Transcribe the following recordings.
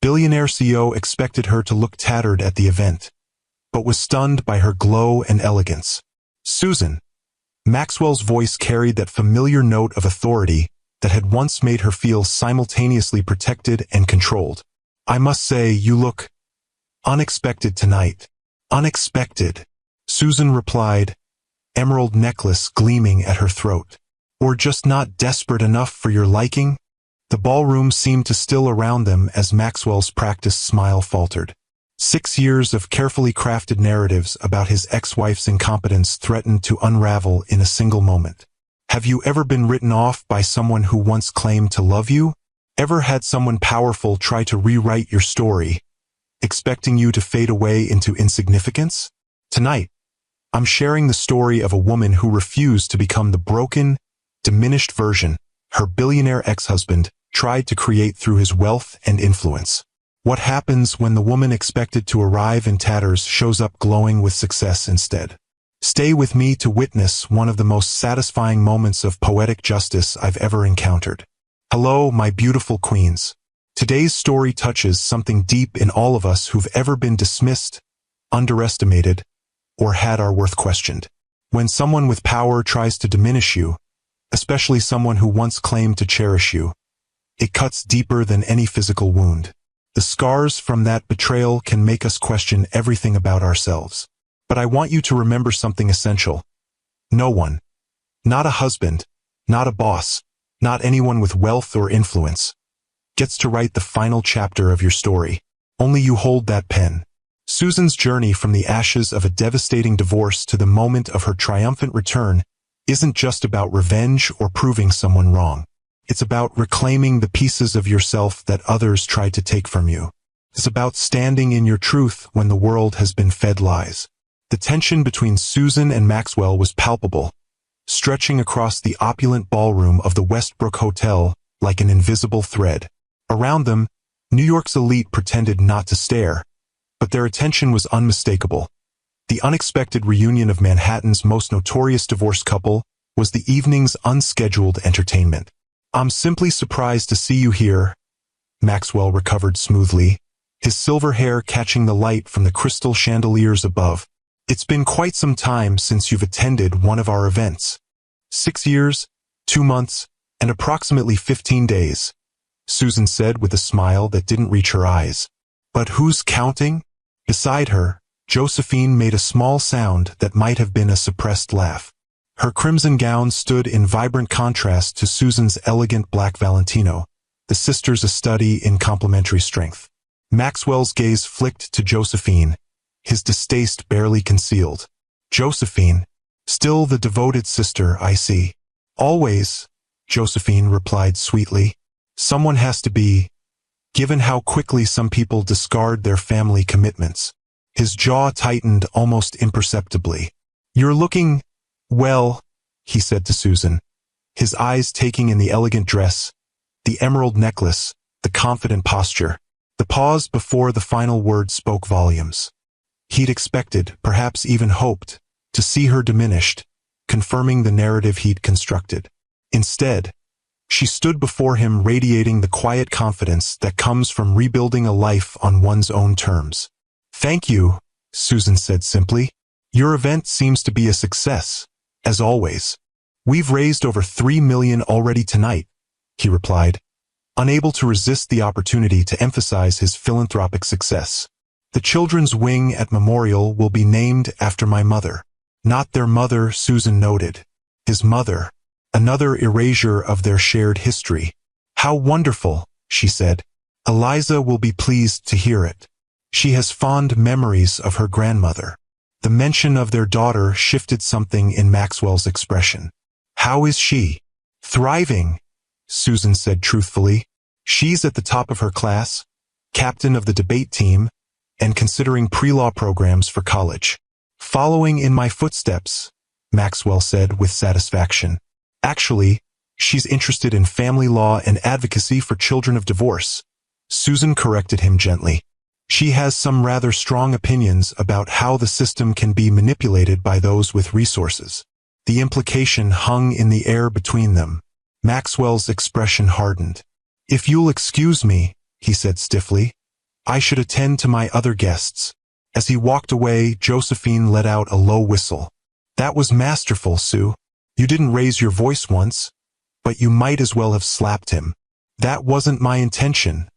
Billionaire CEO expected her to look tattered at the event, but was stunned by her glow and elegance. Susan. Maxwell's voice carried that familiar note of authority that had once made her feel simultaneously protected and controlled. I must say, you look unexpected tonight. Unexpected, Susan replied, emerald necklace gleaming at her throat. Or just not desperate enough for your liking? The ballroom seemed to still around them as Maxwell's practiced smile faltered. 6 years of carefully crafted narratives about his ex-wife's incompetence threatened to unravel in a single moment. Have you ever been written off by someone who once claimed to love you? Ever had someone powerful try to rewrite your story, expecting you to fade away into insignificance? Tonight, I'm sharing the story of a woman who refused to become the broken, diminished version her billionaire ex-husband tried to create through his wealth and influence. What happens when the woman expected to arrive in tatters shows up glowing with success instead? Stay with me to witness one of the most satisfying moments of poetic justice I've ever encountered. Hello, my beautiful queens. Today's story touches something deep in all of us who've ever been dismissed, underestimated, or had our worth questioned. When someone with power tries to diminish you, especially someone who once claimed to cherish you, it cuts deeper than any physical wound. The scars from that betrayal can make us question everything about ourselves. But I want you to remember something essential. No one, not a husband, not a boss, not anyone with wealth or influence, gets to write the final chapter of your story. Only you hold that pen. Susan's journey from the ashes of a devastating divorce to the moment of her triumphant return isn't just about revenge or proving someone wrong. It's about reclaiming the pieces of yourself that others tried to take from you. It's about standing in your truth when the world has been fed lies. The tension between Susan and Maxwell was palpable, stretching across the opulent ballroom of the Westbrook Hotel like an invisible thread. Around them, New York's elite pretended not to stare, but their attention was unmistakable. The unexpected reunion of Manhattan's most notorious divorced couple was the evening's unscheduled entertainment. I'm simply surprised to see you here, Maxwell recovered smoothly, his silver hair catching the light from the crystal chandeliers above. It's been quite some time since you've attended one of our events. 6 years, 2 months, and approximately 15 days, Susan said with a smile that didn't reach her eyes. But who's counting? Beside her, Josephine made a small sound that might have been a suppressed laugh. Her crimson gown stood in vibrant contrast to Susan's elegant black Valentino, the sisters a study in complementary strength. Maxwell's gaze flicked to Josephine, his distaste barely concealed. Josephine, still the devoted sister, I see. Always, Josephine replied sweetly. Someone has to be, given how quickly some people discard their family commitments. His jaw tightened almost imperceptibly. You're looking, well, he said to Susan, his eyes taking in the elegant dress, the emerald necklace, the confident posture. The pause before the final word spoke volumes. He'd expected, perhaps even hoped, to see her diminished, confirming the narrative he'd constructed. Instead, she stood before him radiating the quiet confidence that comes from rebuilding a life on one's own terms. Thank you, Susan said simply. Your event seems to be a success, as always. We've raised over $3 million already tonight, he replied, unable to resist the opportunity to emphasize his philanthropic success. The children's wing at Memorial will be named after my mother. Not their mother, Susan noted. His mother. Another erasure of their shared history. How wonderful, she said. Eliza will be pleased to hear it. She has fond memories of her grandmother. The mention of their daughter shifted something in Maxwell's expression. How is she? Thriving, Susan said truthfully. She's at the top of her class, captain of the debate team, and considering pre-law programs for college. Following in my footsteps, Maxwell said with satisfaction. Actually, she's interested in family law and advocacy for children of divorce. Susan corrected him gently. She has some rather strong opinions about how the system can be manipulated by those with resources. The implication hung in the air between them. Maxwell's expression hardened. If you'll excuse me, he said stiffly, I should attend to my other guests. As he walked away, Josephine let out a low whistle. That was masterful, Sue. You didn't raise your voice once, but you might as well have slapped him. That wasn't my intention,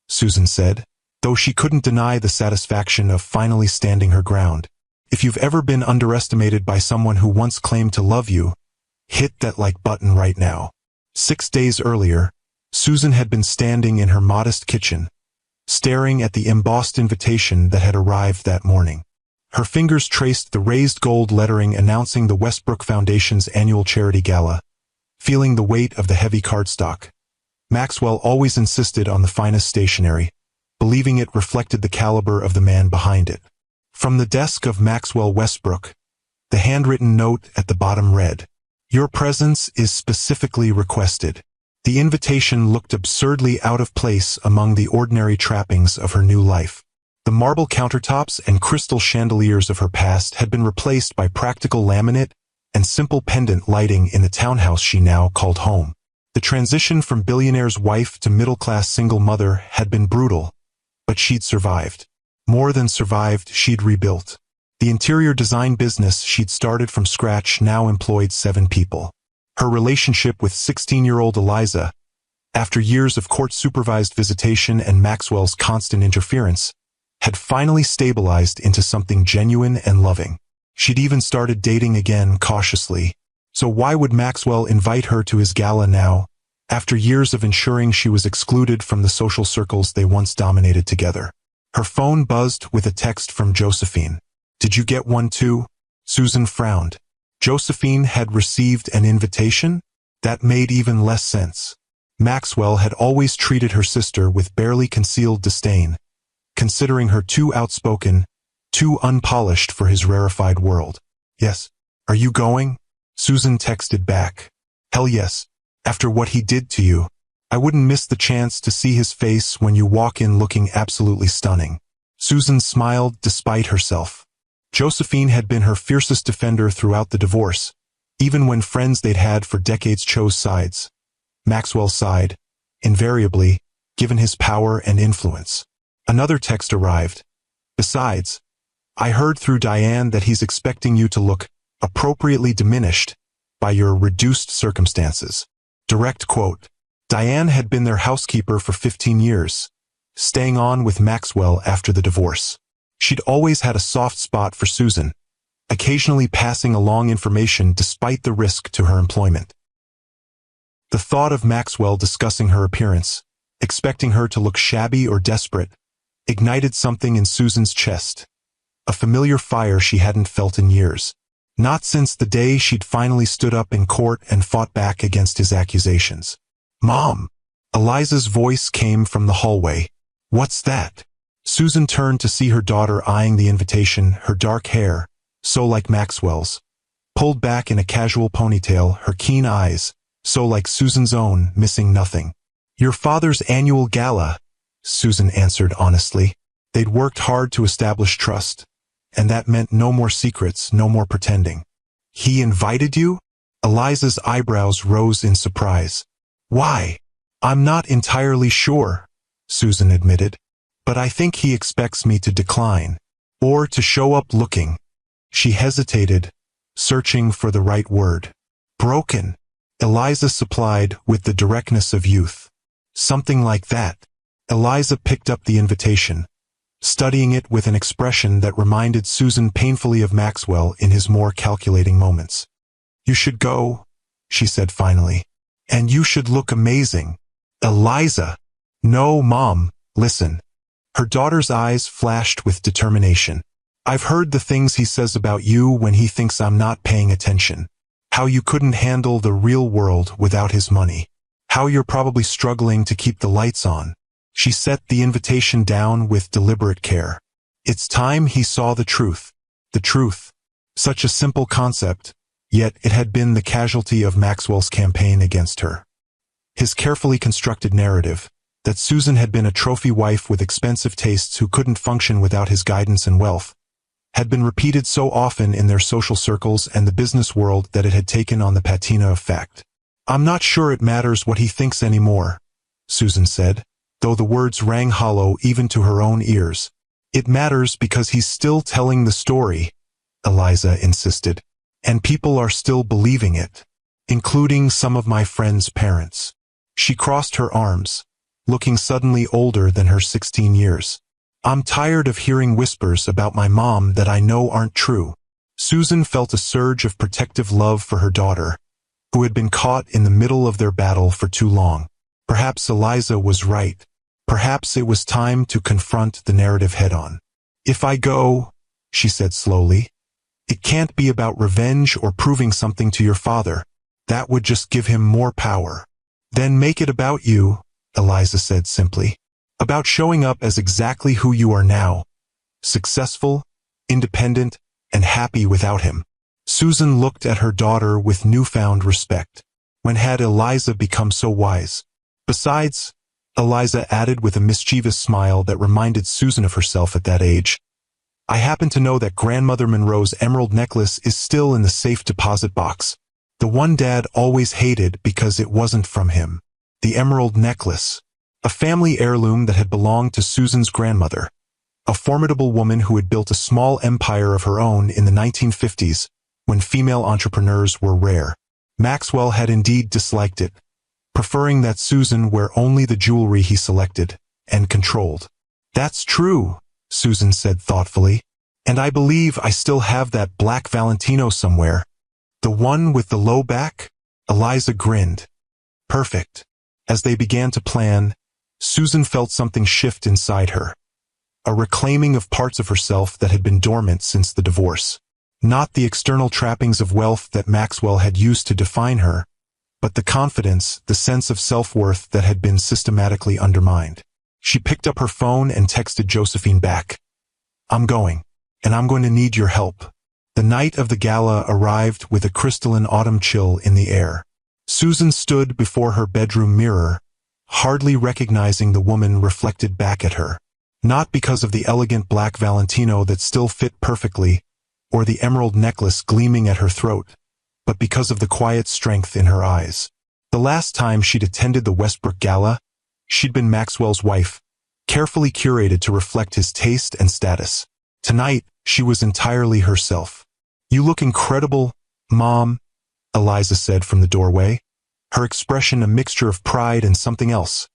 Susan said, though she couldn't deny the satisfaction of finally standing her ground. If you've ever been underestimated by someone who once claimed to love you, hit that like button right now. 6 days earlier, Susan had been standing in her modest kitchen, staring at the embossed invitation that had arrived that morning. Her fingers traced the raised gold lettering announcing the Westbrook Foundation's annual charity gala, feeling the weight of the heavy cardstock. Maxwell always insisted on the finest stationery, believing it reflected the caliber of the man behind it. From the desk of Maxwell Westbrook, the handwritten note at the bottom read, "Your presence is specifically requested." The invitation looked absurdly out of place among the ordinary trappings of her new life. The marble countertops and crystal chandeliers of her past had been replaced by practical laminate and simple pendant lighting in the townhouse she now called home. The transition from billionaire's wife to middle-class single mother had been brutal, but she'd survived. More than survived, she'd rebuilt. The interior design business she'd started from scratch now employed 7 people. Her relationship with 16-year-old Eliza, after years of court-supervised visitation and Maxwell's constant interference, had finally stabilized into something genuine and loving. She'd even started dating again cautiously. So why would Maxwell invite her to his gala now, after years of ensuring she was excluded from the social circles they once dominated together? Her phone buzzed with a text from Josephine. "Did you get one too?" Susan frowned. Josephine had received an invitation? That made even less sense. Maxwell had always treated her sister with barely concealed disdain, considering her too outspoken, too unpolished for his rarefied world. "Yes. Are you going?" Susan texted back. "Hell yes. After what he did to you. I wouldn't miss the chance to see his face when you walk in looking absolutely stunning." Susan smiled despite herself. Josephine had been her fiercest defender throughout the divorce, even when friends they'd had for decades chose sides. Maxwell sighed, invariably, given his power and influence. Another text arrived. "Besides, I heard through Diane that he's expecting you to look appropriately diminished by your reduced circumstances." Direct quote. Diane had been their housekeeper for 15 years, staying on with Maxwell after the divorce. She'd always had a soft spot for Susan, occasionally passing along information despite the risk to her employment. The thought of Maxwell discussing her appearance, expecting her to look shabby or desperate, ignited something in Susan's chest, a familiar fire she hadn't felt in years. Not since the day she'd finally stood up in court and fought back against his accusations. "Mom!" Eliza's voice came from the hallway. "What's that?" Susan turned to see her daughter eyeing the invitation, her dark hair, so like Maxwell's, pulled back in a casual ponytail, her keen eyes, so like Susan's own, missing nothing. "Your father's annual gala," Susan answered honestly. They'd worked hard to establish trust, and that meant no more secrets, no more pretending. "He invited you?" Eliza's eyebrows rose in surprise. "Why?" "I'm not entirely sure," Susan admitted, "but I think he expects me to decline, or to show up looking." She hesitated, searching for the right word. "Broken," Eliza supplied with the directness of youth. "Something like that." Eliza picked up the invitation, studying it with an expression that reminded Susan painfully of Maxwell in his more calculating moments. "You should go," she said finally. "And you should look amazing." "Eliza!" "No, Mom, listen." Her daughter's eyes flashed with determination. "I've heard the things he says about you when he thinks I'm not paying attention. How you couldn't handle the real world without his money. How you're probably struggling to keep the lights on." She set the invitation down with deliberate care. It's time he saw the truth. The truth. Such a simple concept, yet it had been the casualty of Maxwell's campaign against her. His carefully constructed narrative, that Susan had been a trophy wife with expensive tastes who couldn't function without his guidance and wealth, had been repeated so often in their social circles and the business world that it had taken on the patina of fact. "I'm not sure it matters what he thinks anymore," Susan said. though the words rang hollow even to her own ears. It matters because he's still telling the story, Eliza insisted. And people are still believing it, including some of my friends' parents. She crossed her arms, looking suddenly older than her 16 years. I'm tired of hearing whispers about my mom that I know aren't true. Susan felt a surge of protective love for her daughter, who had been caught in the middle of their battle for too long. Perhaps Eliza was right. Perhaps it was time to confront the narrative head-on. If I go, she said slowly, it can't be about revenge or proving something to your father. That would just give him more power. Then make it about you, Eliza said simply. About showing up as exactly who you are now. Successful, independent, and happy without him. Susan looked at her daughter with newfound respect. When had Eliza become so wise? Besides, Eliza added with a mischievous smile that reminded Susan of herself at that age, I happen to know that Grandmother Monroe's emerald necklace is still in the safe deposit box. The one Dad always hated because it wasn't from him. The emerald necklace. A family heirloom that had belonged to Susan's grandmother. A formidable woman who had built a small empire of her own in the 1950s, when female entrepreneurs were rare. Maxwell had indeed disliked it, preferring that Susan wear only the jewelry he selected and controlled. That's true, Susan said thoughtfully, and I believe I still have that black Valentino somewhere. The one with the low back? Eliza grinned. Perfect. As they began to plan, Susan felt something shift inside her. A reclaiming of parts of herself that had been dormant since the divorce. Not the external trappings of wealth that Maxwell had used to define her, but the confidence, the sense of self-worth that had been systematically undermined. She picked up her phone and texted Josephine back. I'm going, and I'm going to need your help. The night of the gala arrived with a crystalline autumn chill in the air. Susan stood before her bedroom mirror, hardly recognizing the woman reflected back at her. Not because of the elegant black Valentino that still fit perfectly, or the emerald necklace gleaming at her throat, but because of the quiet strength in her eyes. The last time she'd attended the Westbrook Gala, she'd been Maxwell's wife, carefully curated to reflect his taste and status. Tonight, she was entirely herself. You look incredible, Mom, Eliza said from the doorway, her expression a mixture of pride and something else,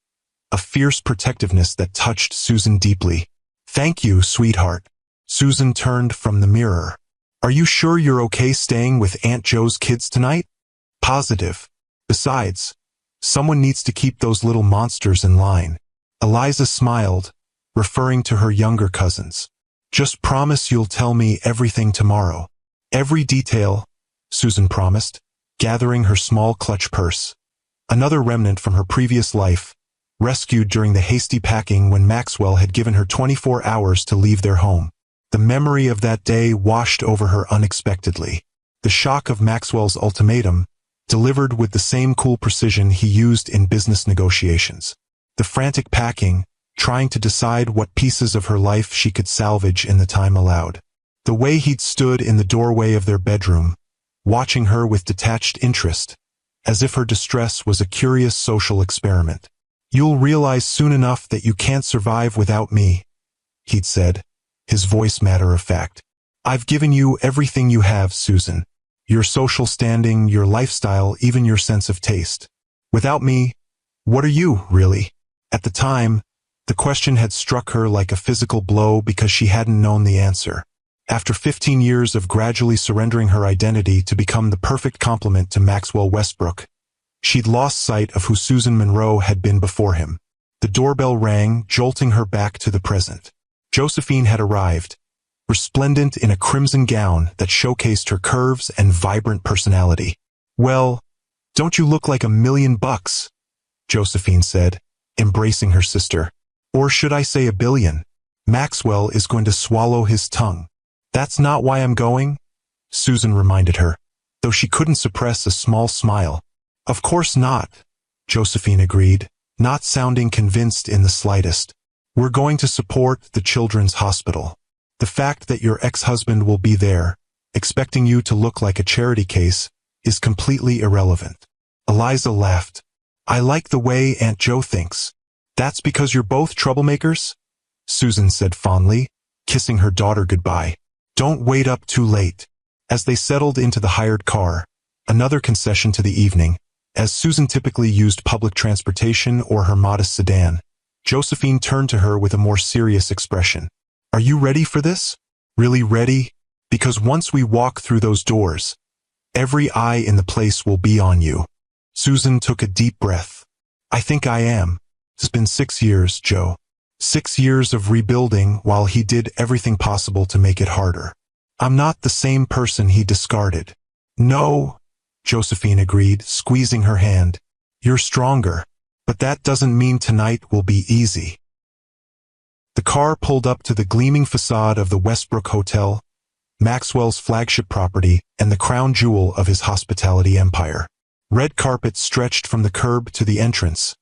a fierce protectiveness that touched Susan deeply. Thank you, sweetheart. Susan turned from the mirror. Are you sure you're okay staying with Aunt Jo's kids tonight? Positive. Besides, someone needs to keep those little monsters in line. Eliza smiled, referring to her younger cousins. Just promise you'll tell me everything tomorrow. Every detail, Susan promised, gathering her small clutch purse. Another remnant from her previous life, rescued during the hasty packing when Maxwell had given her 24 hours to leave their home. The memory of that day washed over her unexpectedly. The shock of Maxwell's ultimatum, delivered with the same cool precision he used in business negotiations. The frantic packing, trying to decide what pieces of her life she could salvage in the time allowed. The way he'd stood in the doorway of their bedroom, watching her with detached interest, as if her distress was a curious social experiment. You'll realize soon enough that you can't survive without me, he'd said, his voice matter-of-fact. I've given you everything you have, Susan. Your social standing, your lifestyle, even your sense of taste. Without me, what are you, really? At the time, the question had struck her like a physical blow because she hadn't known the answer. After 15 years of gradually surrendering her identity to become the perfect complement to Maxwell Westbrook, she'd lost sight of who Susan Monroe had been before him. The doorbell rang, jolting her back to the present. Josephine had arrived, resplendent in a crimson gown that showcased her curves and vibrant personality. Well, don't you look like $1,000,000, Josephine said, embracing her sister. Or should I say $1 billion? Maxwell is going to swallow his tongue. That's not why I'm going, Susan reminded her, though she couldn't suppress a small smile. Of course not, Josephine agreed, not sounding convinced in the slightest. We're going to support the Children's Hospital. The fact that your ex-husband will be there, expecting you to look like a charity case, is completely irrelevant. Eliza laughed. I like the way Aunt Jo thinks. That's because you're both troublemakers? Susan said fondly, kissing her daughter goodbye. Don't wait up too late. As they settled into the hired car, another concession to the evening, as Susan typically used public transportation or her modest sedan, Josephine turned to her with a more serious expression. Are you ready for this? Really ready? Because once we walk through those doors, every eye in the place will be on you. Susan took a deep breath. I think I am. It's been 6 years, Joe. 6 years of rebuilding while he did everything possible to make it harder. I'm not the same person he discarded. No, Josephine agreed, squeezing her hand. You're stronger. But that doesn't mean tonight will be easy. The car pulled up to the gleaming facade of the Westbrook Hotel, Maxwell's flagship property and the crown jewel of his hospitality empire. Red carpet stretched from the curb to the entrance,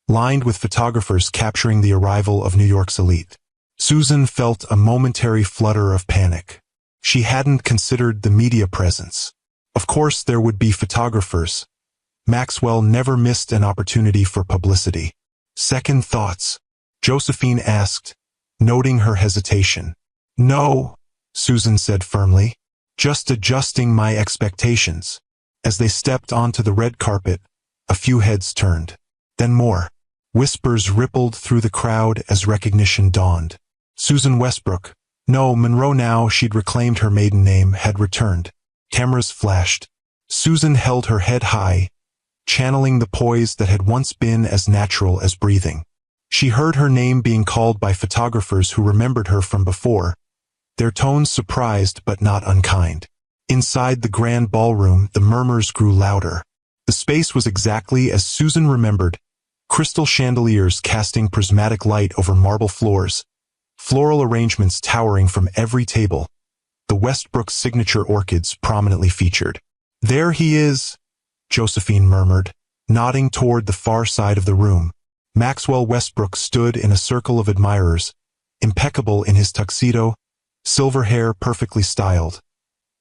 lined with photographers capturing the arrival of New York's elite. Susan felt a momentary flutter of panic. She hadn't considered the media presence. Of course there would be photographers. Maxwell never missed an opportunity for publicity. Second thoughts? Josephine asked, noting her hesitation. No, Susan said firmly. Just adjusting my expectations. As they stepped onto the red carpet, a few heads turned. Then more. Whispers rippled through the crowd as recognition dawned. Susan Westbrook. No, Monroe now, she'd reclaimed her maiden name, had returned. Cameras flashed. Susan held her head high, channeling the poise that had once been as natural as breathing. She heard her name being called by photographers who remembered her from before, their tones surprised but not unkind. Inside the grand ballroom, the murmurs grew louder. The space was exactly as Susan remembered, crystal chandeliers casting prismatic light over marble floors, floral arrangements towering from every table, the Westbrook signature orchids prominently featured. There he is, Josephine murmured, nodding toward the far side of the room. Maxwell Westbrook stood in a circle of admirers, impeccable in his tuxedo, silver hair perfectly styled,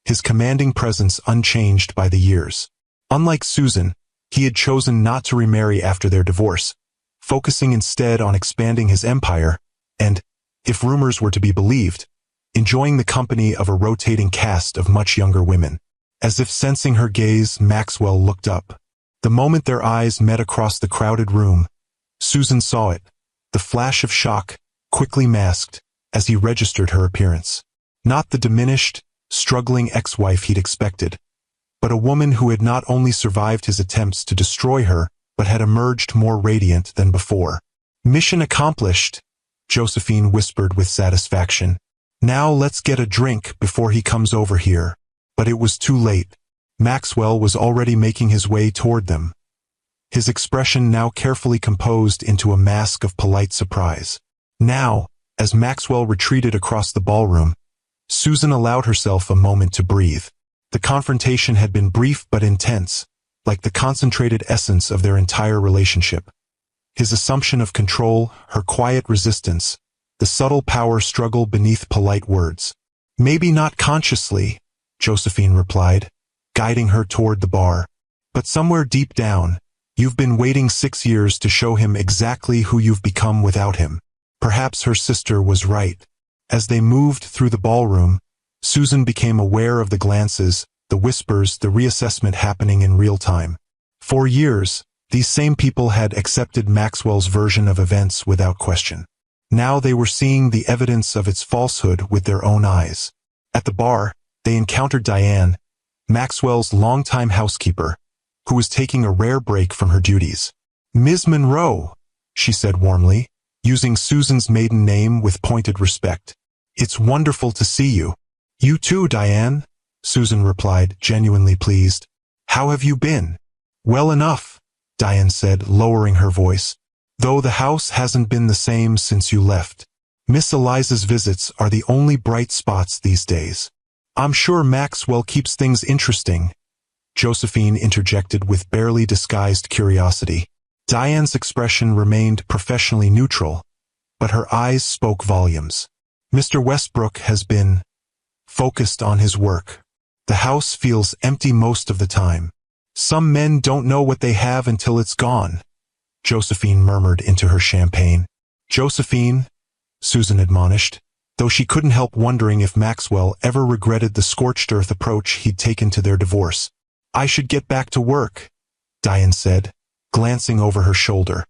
his commanding presence unchanged by the years. Unlike Susan, he had chosen not to remarry after their divorce, focusing instead on expanding his empire and, if rumors were to be believed, enjoying the company of a rotating cast of much younger women. As if sensing her gaze, Maxwell looked up. The moment their eyes met across the crowded room, Susan saw it, the flash of shock, quickly masked, as he registered her appearance. Not the diminished, struggling ex-wife he'd expected, but a woman who had not only survived his attempts to destroy her, but had emerged more radiant than before. Mission accomplished, Josephine whispered with satisfaction. Now let's get a drink before he comes over here. But it was too late. Maxwell was already making his way toward them, his expression now carefully composed into a mask of polite surprise. Now, as Maxwell retreated across the ballroom, Susan allowed herself a moment to breathe. The confrontation had been brief but intense, like the concentrated essence of their entire relationship. His assumption of control, her quiet resistance, the subtle power struggle beneath polite words. Maybe not consciously, Josephine replied, guiding her toward the bar. But somewhere deep down, you've been waiting 6 years to show him exactly who you've become without him. Perhaps her sister was right. As they moved through the ballroom, Susan became aware of the glances, the whispers, the reassessment happening in real time. For years, these same people had accepted Maxwell's version of events without question. Now they were seeing the evidence of its falsehood with their own eyes. At the bar, they encountered Diane, Maxwell's longtime housekeeper, who was taking a rare break from her duties. Ms. Monroe, she said warmly, using Susan's maiden name with pointed respect. It's wonderful to see you. You too, Diane, Susan replied, genuinely pleased. How have you been? Well enough, Diane said, lowering her voice. Though the house hasn't been the same since you left. Miss Eliza's visits are the only bright spots these days. I'm sure Maxwell keeps things interesting, Josephine interjected with barely disguised curiosity. Diane's expression remained professionally neutral, but her eyes spoke volumes. Mr. Westbrook has been focused on his work. The house feels empty most of the time. Some men don't know what they have until it's gone, Josephine murmured into her champagne. Josephine, Susan admonished, though she couldn't help wondering if Maxwell ever regretted the scorched earth approach he'd taken to their divorce. I should get back to work, Diane said, glancing over her shoulder.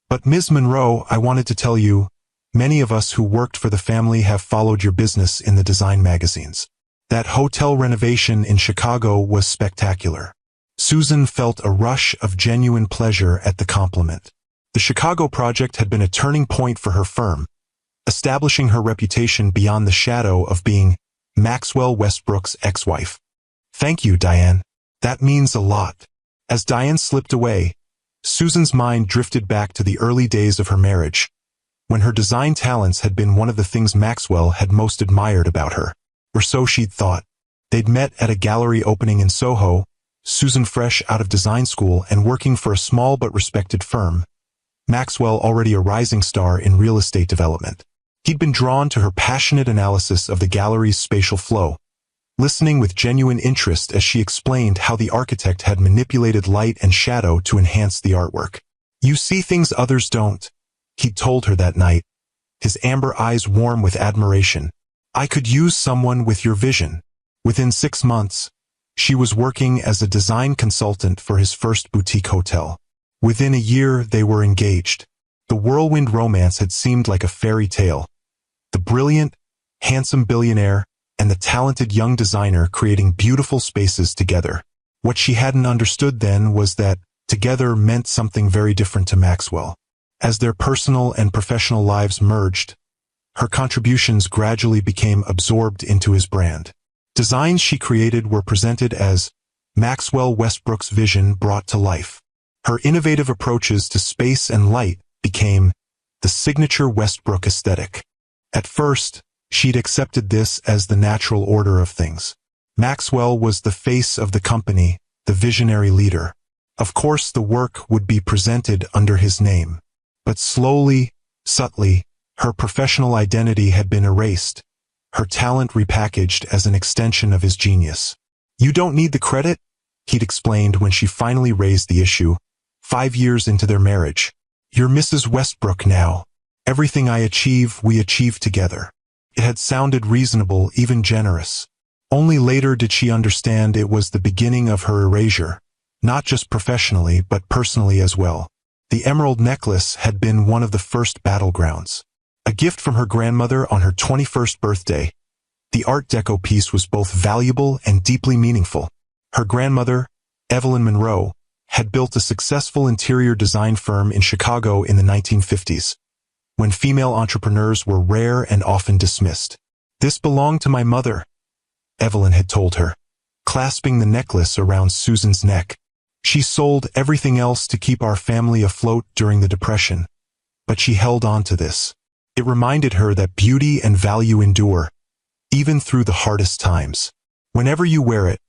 But Ms. Monroe, I wanted to tell you, many of us who worked for the family have followed your business in the design magazines. That hotel renovation in Chicago was spectacular. Susan felt a rush of genuine pleasure at the compliment. The Chicago project had been a turning point for her firm, establishing her reputation beyond the shadow of being Maxwell Westbrook's ex-wife. Thank you, Diane. That means a lot. As Diane slipped away, Susan's mind drifted back to the early days of her marriage, when her design talents had been one of the things Maxwell had most admired about her. Or so she'd thought. They'd met at a gallery opening in Soho, Susan fresh out of design school and working for a small but respected firm, Maxwell already a rising star in real estate development. He'd been drawn to her passionate analysis of the gallery's spatial flow, listening with genuine interest as she explained how the architect had manipulated light and shadow to enhance the artwork. You see things others don't, he'd told her that night, his amber eyes warm with admiration. I could use someone with your vision. Within 6 months, she was working as a design consultant for his first boutique hotel. Within a year, they were engaged. The whirlwind romance had seemed like a fairy tale. The brilliant, handsome billionaire and the talented young designer creating beautiful spaces together. What she hadn't understood then was that together meant something very different to Maxwell. As their personal and professional lives merged, her contributions gradually became absorbed into his brand. Designs she created were presented as Maxwell Westbrook's vision brought to life. Her innovative approaches to space and light became the signature Westbrook aesthetic. At first, she'd accepted this as the natural order of things. Maxwell was the face of the company, the visionary leader. Of course, the work would be presented under his name. But slowly, subtly, her professional identity had been erased, her talent repackaged as an extension of his genius. You don't need the credit, he'd explained when she finally raised the issue, 5 years into their marriage. You're Mrs. Westbrook now. Everything I achieve, we achieve together. It had sounded reasonable, even generous. Only later did she understand it was the beginning of her erasure, not just professionally but personally as well. The emerald necklace had been one of the first battlegrounds. A gift from her grandmother on her 21st birthday, the Art Deco piece was both valuable and deeply meaningful. Her grandmother, Evelyn Monroe, had built a successful interior design firm in Chicago in the 1950s, when female entrepreneurs were rare and often dismissed. This belonged to my mother, Evelyn had told her, clasping the necklace around Susan's neck. She sold everything else to keep our family afloat during the Depression, but she held on to this. It reminded her that beauty and value endure, even through the hardest times. Whenever you wear it,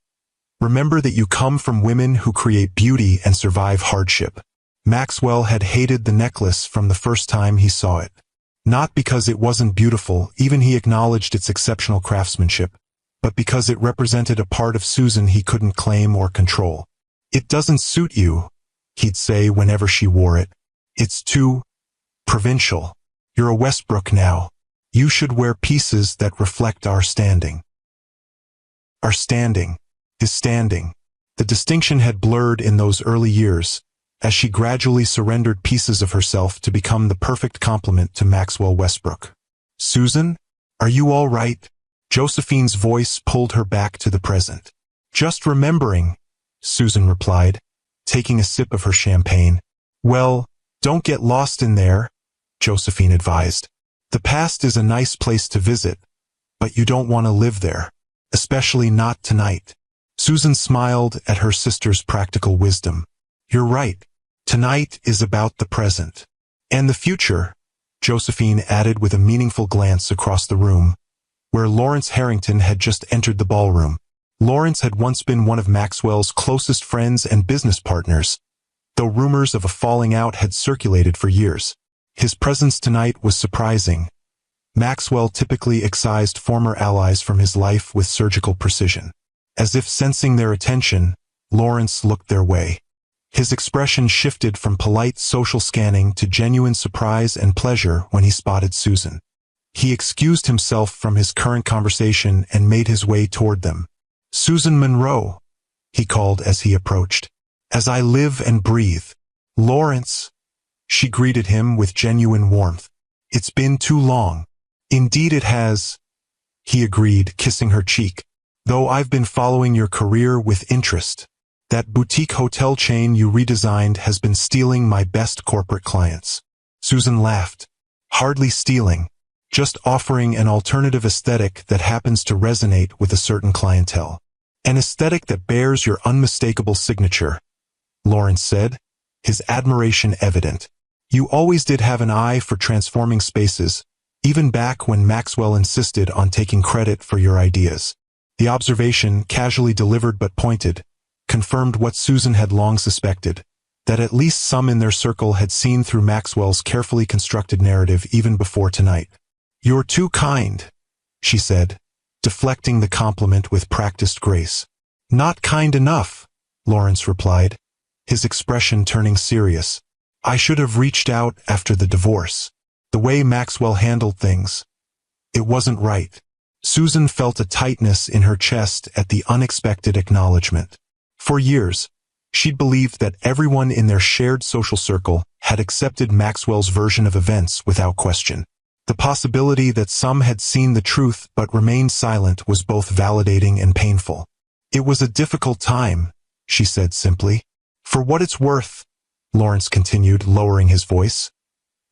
remember that you come from women who create beauty and survive hardship. Maxwell had hated the necklace from the first time he saw it. Not because it wasn't beautiful, even he acknowledged its exceptional craftsmanship, but because it represented a part of Susan he couldn't claim or control. It doesn't suit you, he'd say whenever she wore it. It's too provincial. You're a Westbrook now. You should wear pieces that reflect our standing. Our standing, his standing. The distinction had blurred in those early years, as she gradually surrendered pieces of herself to become the perfect complement to Maxwell Westbrook. Susan, are you all right? Josephine's voice pulled her back to the present. Just remembering, Susan replied, taking a sip of her champagne. Well, don't get lost in there, Josephine advised. The past is a nice place to visit, but you don't want to live there, especially not tonight. Susan smiled at her sister's practical wisdom. You're right. Tonight is about the present. And the future, Josephine added with a meaningful glance across the room, where Lawrence Harrington had just entered the ballroom. Lawrence had once been one of Maxwell's closest friends and business partners, though rumors of a falling out had circulated for years. His presence tonight was surprising. Maxwell typically excised former allies from his life with surgical precision. As if sensing their attention, Lawrence looked their way. His expression shifted from polite social scanning to genuine surprise and pleasure when he spotted Susan. He excused himself from his current conversation and made his way toward them. "Susan Monroe," he called as he approached. "As I live and breathe." "Lawrence," she greeted him with genuine warmth. "It's been too long." "Indeed it has," he agreed, kissing her cheek. "Though I've been following your career with interest. That boutique hotel chain you redesigned has been stealing my best corporate clients." Susan laughed. "Hardly stealing. Just offering an alternative aesthetic that happens to resonate with a certain clientele. An aesthetic that bears your unmistakable signature," Lawrence said, his admiration evident. "You always did have an eye for transforming spaces, even back when Maxwell insisted on taking credit for your ideas." The observation, casually delivered but pointed, confirmed what Susan had long suspected, that at least some in their circle had seen through Maxwell's carefully constructed narrative even before tonight. "You're too kind," she said, deflecting the compliment with practiced grace. "Not kind enough," Lawrence replied, his expression turning serious. "I should have reached out after the divorce. The way Maxwell handled things. It wasn't right." Susan felt a tightness in her chest at the unexpected acknowledgement. For years, she'd believed that everyone in their shared social circle had accepted Maxwell's version of events without question. The possibility that some had seen the truth but remained silent was both validating and painful. "It was a difficult time," she said simply. "For what it's worth," Lawrence continued, lowering his voice,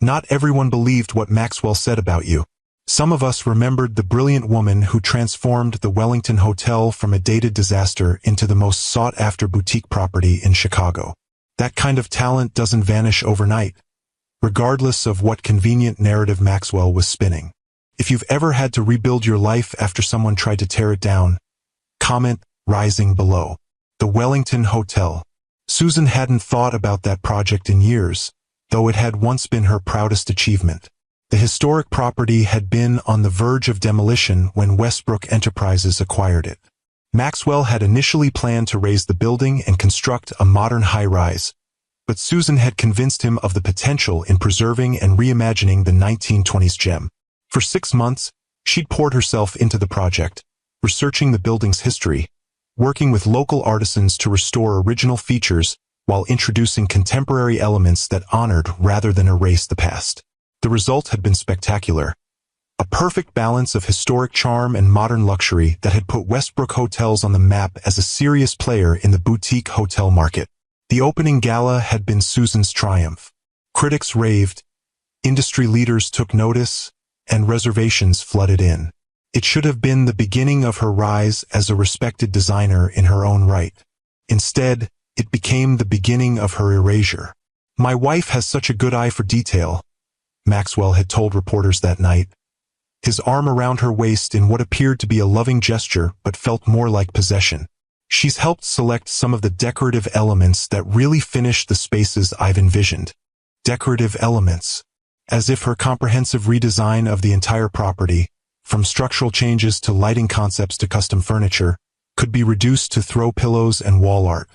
"not everyone believed what Maxwell said about you. Some of us remembered the brilliant woman who transformed the Wellington Hotel from a dated disaster into the most sought-after boutique property in Chicago. That kind of talent doesn't vanish overnight, regardless of what convenient narrative Maxwell was spinning. If you've ever had to rebuild your life after someone tried to tear it down, comment rising below. The Wellington Hotel. Susan hadn't thought about that project in years, though it had once been her proudest achievement. The historic property had been on the verge of demolition when Westbrook Enterprises acquired it. Maxwell had initially planned to raise the building and construct a modern high-rise, but Susan had convinced him of the potential in preserving and reimagining the 1920s gem. For 6 months, she'd poured herself into the project, researching the building's history, working with local artisans to restore original features while introducing contemporary elements that honored rather than erased the past. The result had been spectacular. A perfect balance of historic charm and modern luxury that had put Westbrook Hotels on the map as a serious player in the boutique hotel market. The opening gala had been Susan's triumph. Critics raved, industry leaders took notice, and reservations flooded in. It should have been the beginning of her rise as a respected designer in her own right. Instead, it became the beginning of her erasure. "My wife has such a good eye for detail," Maxwell had told reporters that night, his arm around her waist in what appeared to be a loving gesture but felt more like possession. "She's helped select some of the decorative elements that really finish the spaces I've envisioned." Decorative elements. As if her comprehensive redesign of the entire property, from structural changes to lighting concepts to custom furniture, could be reduced to throw pillows and wall art.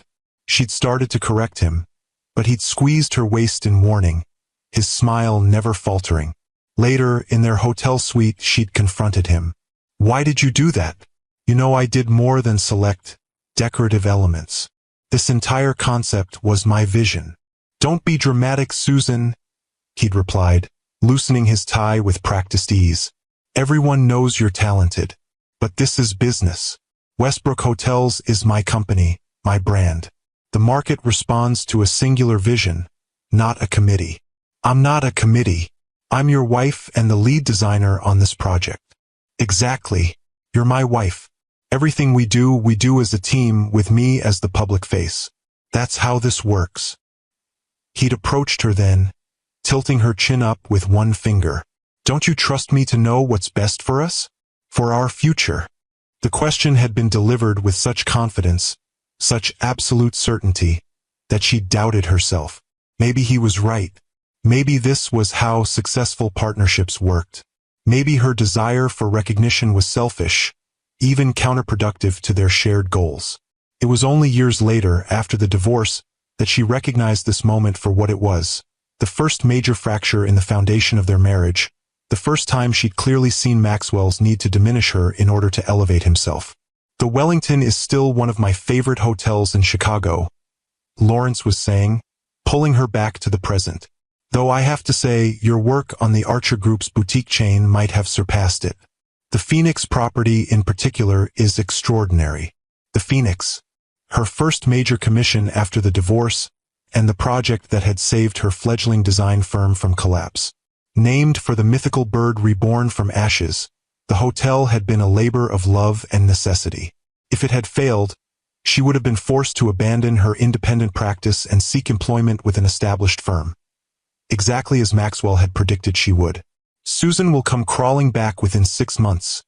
She'd started to correct him, but he'd squeezed her waist in warning, his smile never faltering. Later, in their hotel suite, she'd confronted him. "Why did you do that? You know I did more than select decorative elements. This entire concept was my vision." "Don't be dramatic, Susan," he'd replied, loosening his tie with practiced ease. "Everyone knows you're talented, but this is business. Westbrook Hotels is my company, my brand. The market responds to a singular vision, not a committee. I'm not a committee. I'm your wife and the lead designer on this project." "Exactly. You're my wife. Everything we do as a team with me as the public face. That's how this works." He'd approached her then, tilting her chin up with one finger. "Don't you trust me to know what's best for us? For our future?" The question had been delivered with such confidence, such absolute certainty, that she doubted herself. Maybe he was right. Maybe this was how successful partnerships worked. Maybe her desire for recognition was selfish, even counterproductive to their shared goals. It was only years later, after the divorce, that that she recognized this moment for what it was. The first major fracture in the foundation of their marriage, the first time she'd clearly seen Maxwell's need to diminish her in order to elevate himself. The Wellington is still one of my favorite hotels in Chicago, Lawrence was saying, pulling her back to the present. Though I have to say, your work on the Archer Group's boutique chain might have surpassed it. The Phoenix property in particular is extraordinary. The Phoenix, her first major commission after the divorce, and the project that had saved her fledgling design firm from collapse. Named for the mythical bird reborn from ashes, the hotel had been a labor of love and necessity. If it had failed, she would have been forced to abandon her independent practice and seek employment with an established firm. Exactly as Maxwell had predicted she would. Susan will come crawling back within 6 months,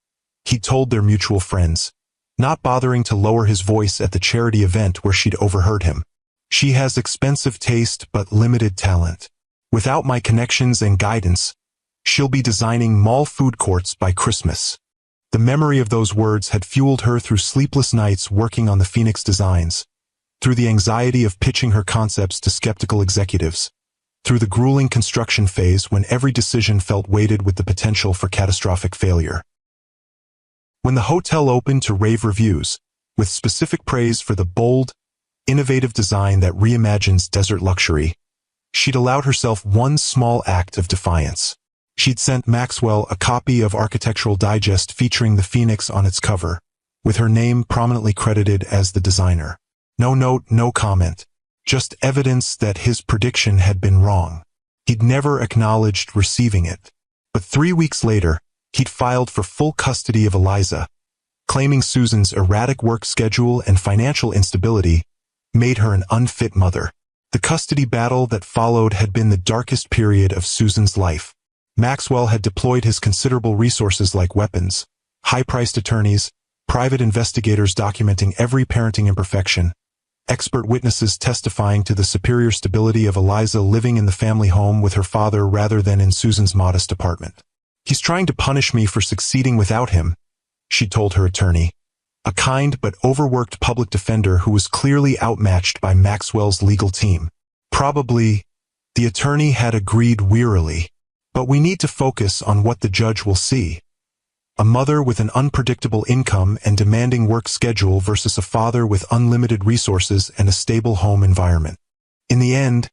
he told their mutual friends, not bothering to lower his voice at the charity event where she'd overheard him. She has expensive taste but limited talent. Without my connections and guidance, she'll be designing mall food courts by Christmas. The memory of those words had fueled her through sleepless nights working on the Phoenix designs, through the anxiety of pitching her concepts to skeptical executives, through the grueling construction phase when every decision felt weighted with the potential for catastrophic failure. When the hotel opened to rave reviews, with specific praise for the bold, innovative design that reimagines desert luxury, she'd allowed herself one small act of defiance. She'd sent Maxwell a copy of Architectural Digest featuring the Phoenix on its cover, with her name prominently credited as the designer. No note, no comment, just evidence that his prediction had been wrong. He'd never acknowledged receiving it. But 3 weeks later, he'd filed for full custody of Eliza, claiming Susan's erratic work schedule and financial instability made her an unfit mother. The custody battle that followed had been the darkest period of Susan's life. Maxwell had deployed his considerable resources like weapons, high-priced attorneys, private investigators documenting every parenting imperfection, expert witnesses testifying to the superior stability of Eliza living in the family home with her father rather than in Susan's modest apartment. He's trying to punish me for succeeding without him, she told her attorney, a kind but overworked public defender who was clearly outmatched by Maxwell's legal team. Probably, the attorney had agreed wearily. But we need to focus on what the judge will see. A mother with an unpredictable income and demanding work schedule versus a father with unlimited resources and a stable home environment. In the end,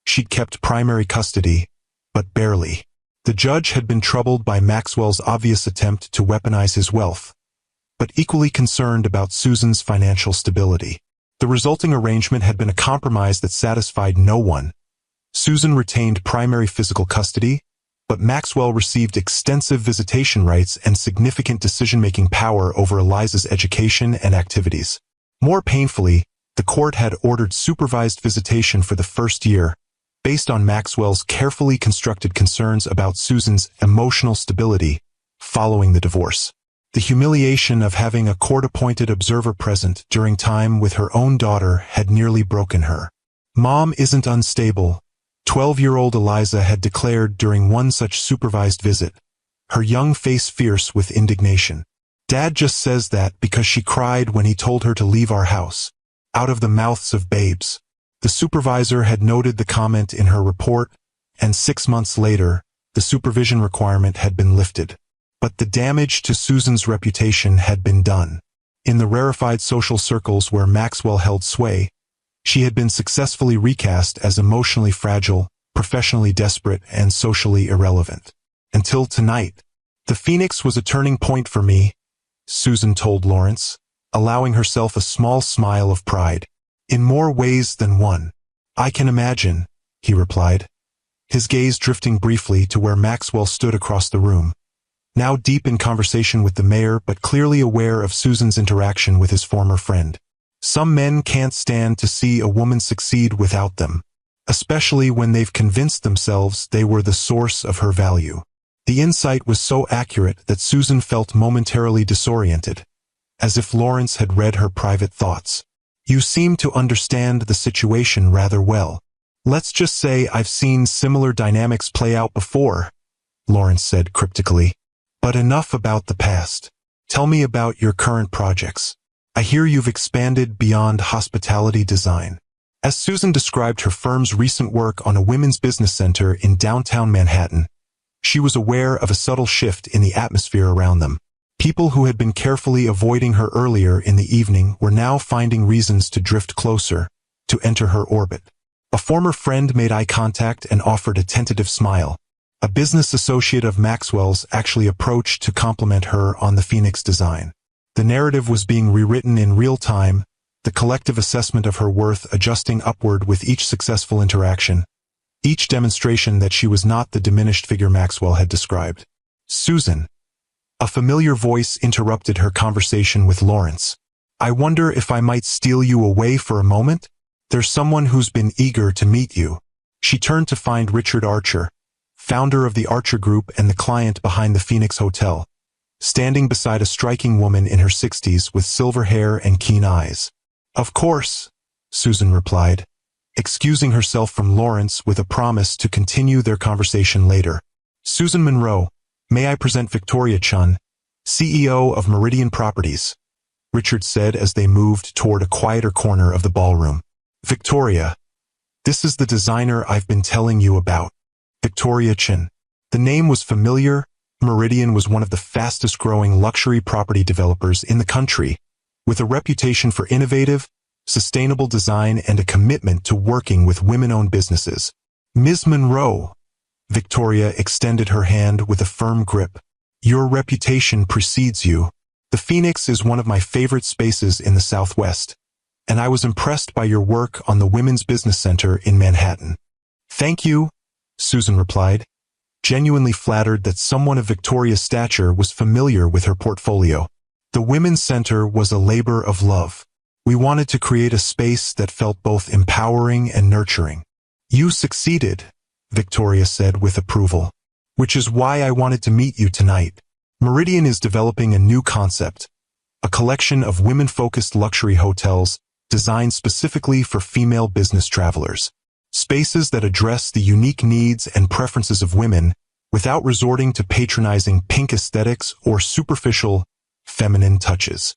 she'd kept primary custody, but barely. The judge had been troubled by Maxwell's obvious attempt to weaponize his wealth, but equally concerned about Susan's financial stability. The resulting arrangement had been a compromise that satisfied no one. Susan retained primary physical custody, but Maxwell received extensive visitation rights and significant decision-making power over Eliza's education and activities. More painfully, the court had ordered supervised visitation for the first year, based on Maxwell's carefully constructed concerns about Susan's emotional stability following the divorce. The humiliation of having a court-appointed observer present during time with her own daughter had nearly broken her. Mom isn't unstable, 12-year-old Eliza had declared during one such supervised visit, her young face fierce with indignation. Dad just says that because she cried when he told her to leave our house. Out of the mouths of babes. The supervisor had noted the comment in her report, and 6 months later, the supervision requirement had been lifted. But the damage to Susan's reputation had been done. In the rarefied social circles where Maxwell held sway, she had been successfully recast as emotionally fragile, professionally desperate, and socially irrelevant. Until tonight. The Phoenix was a turning point for me, Susan told Lawrence, allowing herself a small smile of pride. In more ways than one. I can imagine, he replied, his gaze drifting briefly to where Maxwell stood across the room, now deep in conversation with the mayor but clearly aware of Susan's interaction with his former friend. Some men can't stand to see a woman succeed without them, especially when they've convinced themselves they were the source of her value. The insight was so accurate that Susan felt momentarily disoriented, as if Lawrence had read her private thoughts. You seem to understand the situation rather well. Let's just say I've seen similar dynamics play out before, Lawrence said cryptically. But enough about the past. Tell me about your current projects. I hear you've expanded beyond hospitality design. As Susan described her firm's recent work on a women's business center in downtown Manhattan, she was aware of a subtle shift in the atmosphere around them. People who had been carefully avoiding her earlier in the evening were now finding reasons to drift closer, to enter her orbit. A former friend made eye contact and offered a tentative smile. A business associate of Maxwell's actually approached to compliment her on the Phoenix design. The narrative was being rewritten in real time, the collective assessment of her worth adjusting upward with each successful interaction, each demonstration that she was not the diminished figure Maxwell had described. Susan. A familiar voice interrupted her conversation with Lawrence. I wonder if I might steal you away for a moment? There's someone who's been eager to meet you. She turned to find Richard Archer, founder of the Archer Group and the client behind the Phoenix Hotel, standing beside a striking woman in her 60s with silver hair and keen eyes. Of course, Susan replied, excusing herself from Lawrence with a promise to continue their conversation later. Susan Monroe, may I present Victoria Chun, CEO of Meridian Properties, Richard said as they moved toward a quieter corner of the ballroom. Victoria, this is the designer I've been telling you about. Victoria Chun. The name was familiar. Meridian was one of the fastest-growing luxury property developers in the country, with a reputation for innovative, sustainable design and a commitment to working with women-owned businesses. Ms. Monroe. Victoria extended her hand with a firm grip. Your reputation precedes you. The Phoenix is one of my favorite spaces in the Southwest, and I was impressed by your work on the Women's Business Center in Manhattan. Thank you, Susan replied, genuinely flattered that someone of Victoria's stature was familiar with her portfolio. The Women's Center was a labor of love. We wanted to create a space that felt both empowering and nurturing. You succeeded, Victoria said with approval, which is why I wanted to meet you tonight. Meridian is developing a new concept, a collection of women-focused luxury hotels designed specifically for female business travelers. Spaces that address the unique needs and preferences of women without resorting to patronizing pink aesthetics or superficial, feminine touches.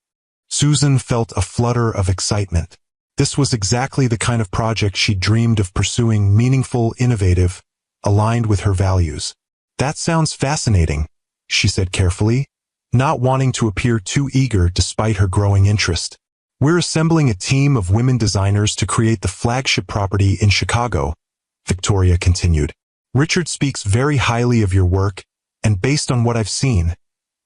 Susan felt a flutter of excitement. This was exactly the kind of project she dreamed of pursuing, meaningful, innovative, aligned with her values. That sounds fascinating, she said carefully, not wanting to appear too eager despite her growing interest. We're assembling a team of women designers to create the flagship property in Chicago, Victoria continued. Richard speaks very highly of your work, and based on what I've seen,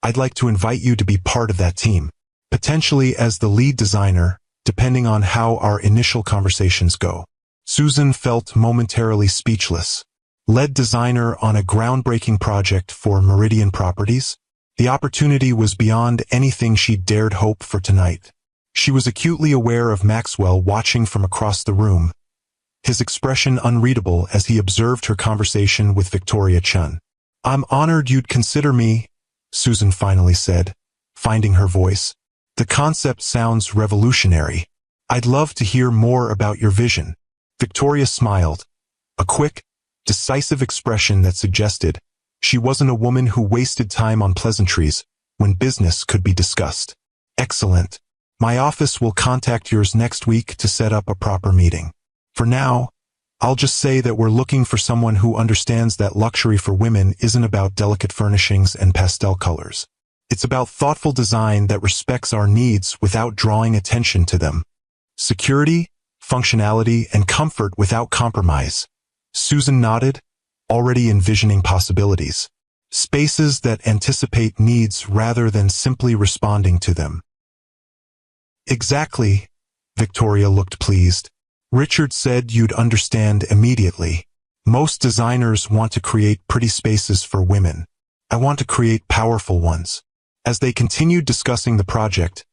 I'd like to invite you to be part of that team, potentially as the lead designer, depending on how our initial conversations go. Susan felt momentarily speechless. Lead designer on a groundbreaking project for Meridian Properties? The opportunity was beyond anything she'd dared hope for tonight. She was acutely aware of Maxwell watching from across the room, his expression unreadable as he observed her conversation with Victoria Chun. I'm honored you'd consider me, Susan finally said, finding her voice. The concept sounds revolutionary. I'd love to hear more about your vision. Victoria smiled, a quick, decisive expression that suggested she wasn't a woman who wasted time on pleasantries when business could be discussed. Excellent. My office will contact yours next week to set up a proper meeting. For now, I'll just say that we're looking for someone who understands that luxury for women isn't about delicate furnishings and pastel colors. It's about thoughtful design that respects our needs without drawing attention to them. Security, functionality, and comfort without compromise. Susan nodded, already envisioning possibilities. Spaces that anticipate needs rather than simply responding to them. Exactly, Victoria looked pleased. Richard said you'd understand immediately. Most designers want to create pretty spaces for women. I want to create powerful ones. As they continued discussing the project,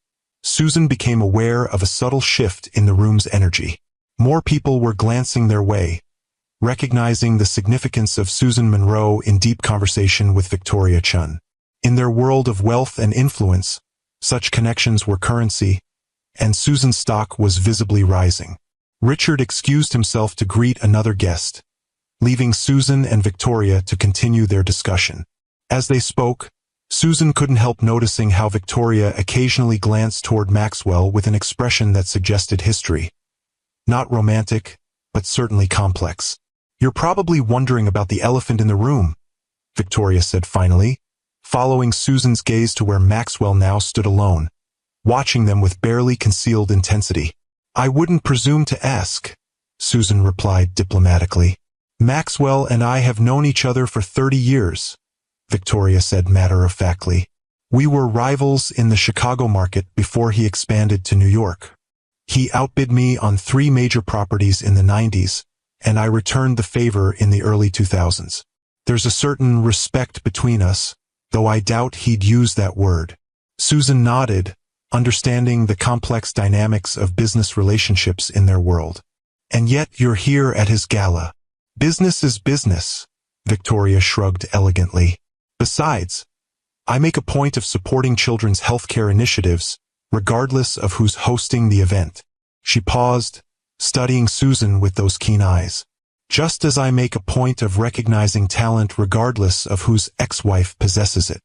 Susan became aware of a subtle shift in the room's energy. More people were glancing their way, recognizing the significance of Susan Monroe in deep conversation with Victoria Chun. In their world of wealth and influence, such connections were currency, and Susan's stock was visibly rising. Richard excused himself to greet another guest, leaving Susan and Victoria to continue their discussion. As they spoke, Susan couldn't help noticing how Victoria occasionally glanced toward Maxwell with an expression that suggested history. Not romantic, but certainly complex. You're probably wondering about the elephant in the room, Victoria said finally, following Susan's gaze to where Maxwell now stood alone, watching them with barely concealed intensity. I wouldn't presume to ask, Susan replied diplomatically. Maxwell and I have known each other for 30 years, Victoria said matter-of-factly. We were rivals in the Chicago market before he expanded to New York. He outbid me on 3 major properties in the 90s, and I returned the favor in the early 2000s. There's a certain respect between us, though I doubt he'd use that word. Susan nodded, understanding the complex dynamics of business relationships in their world. And yet you're here at his gala. Business is business, Victoria shrugged elegantly. Besides, I make a point of supporting children's healthcare initiatives, regardless of who's hosting the event. She paused, studying Susan with those keen eyes. Just as I make a point of recognizing talent regardless of whose ex-wife possesses it.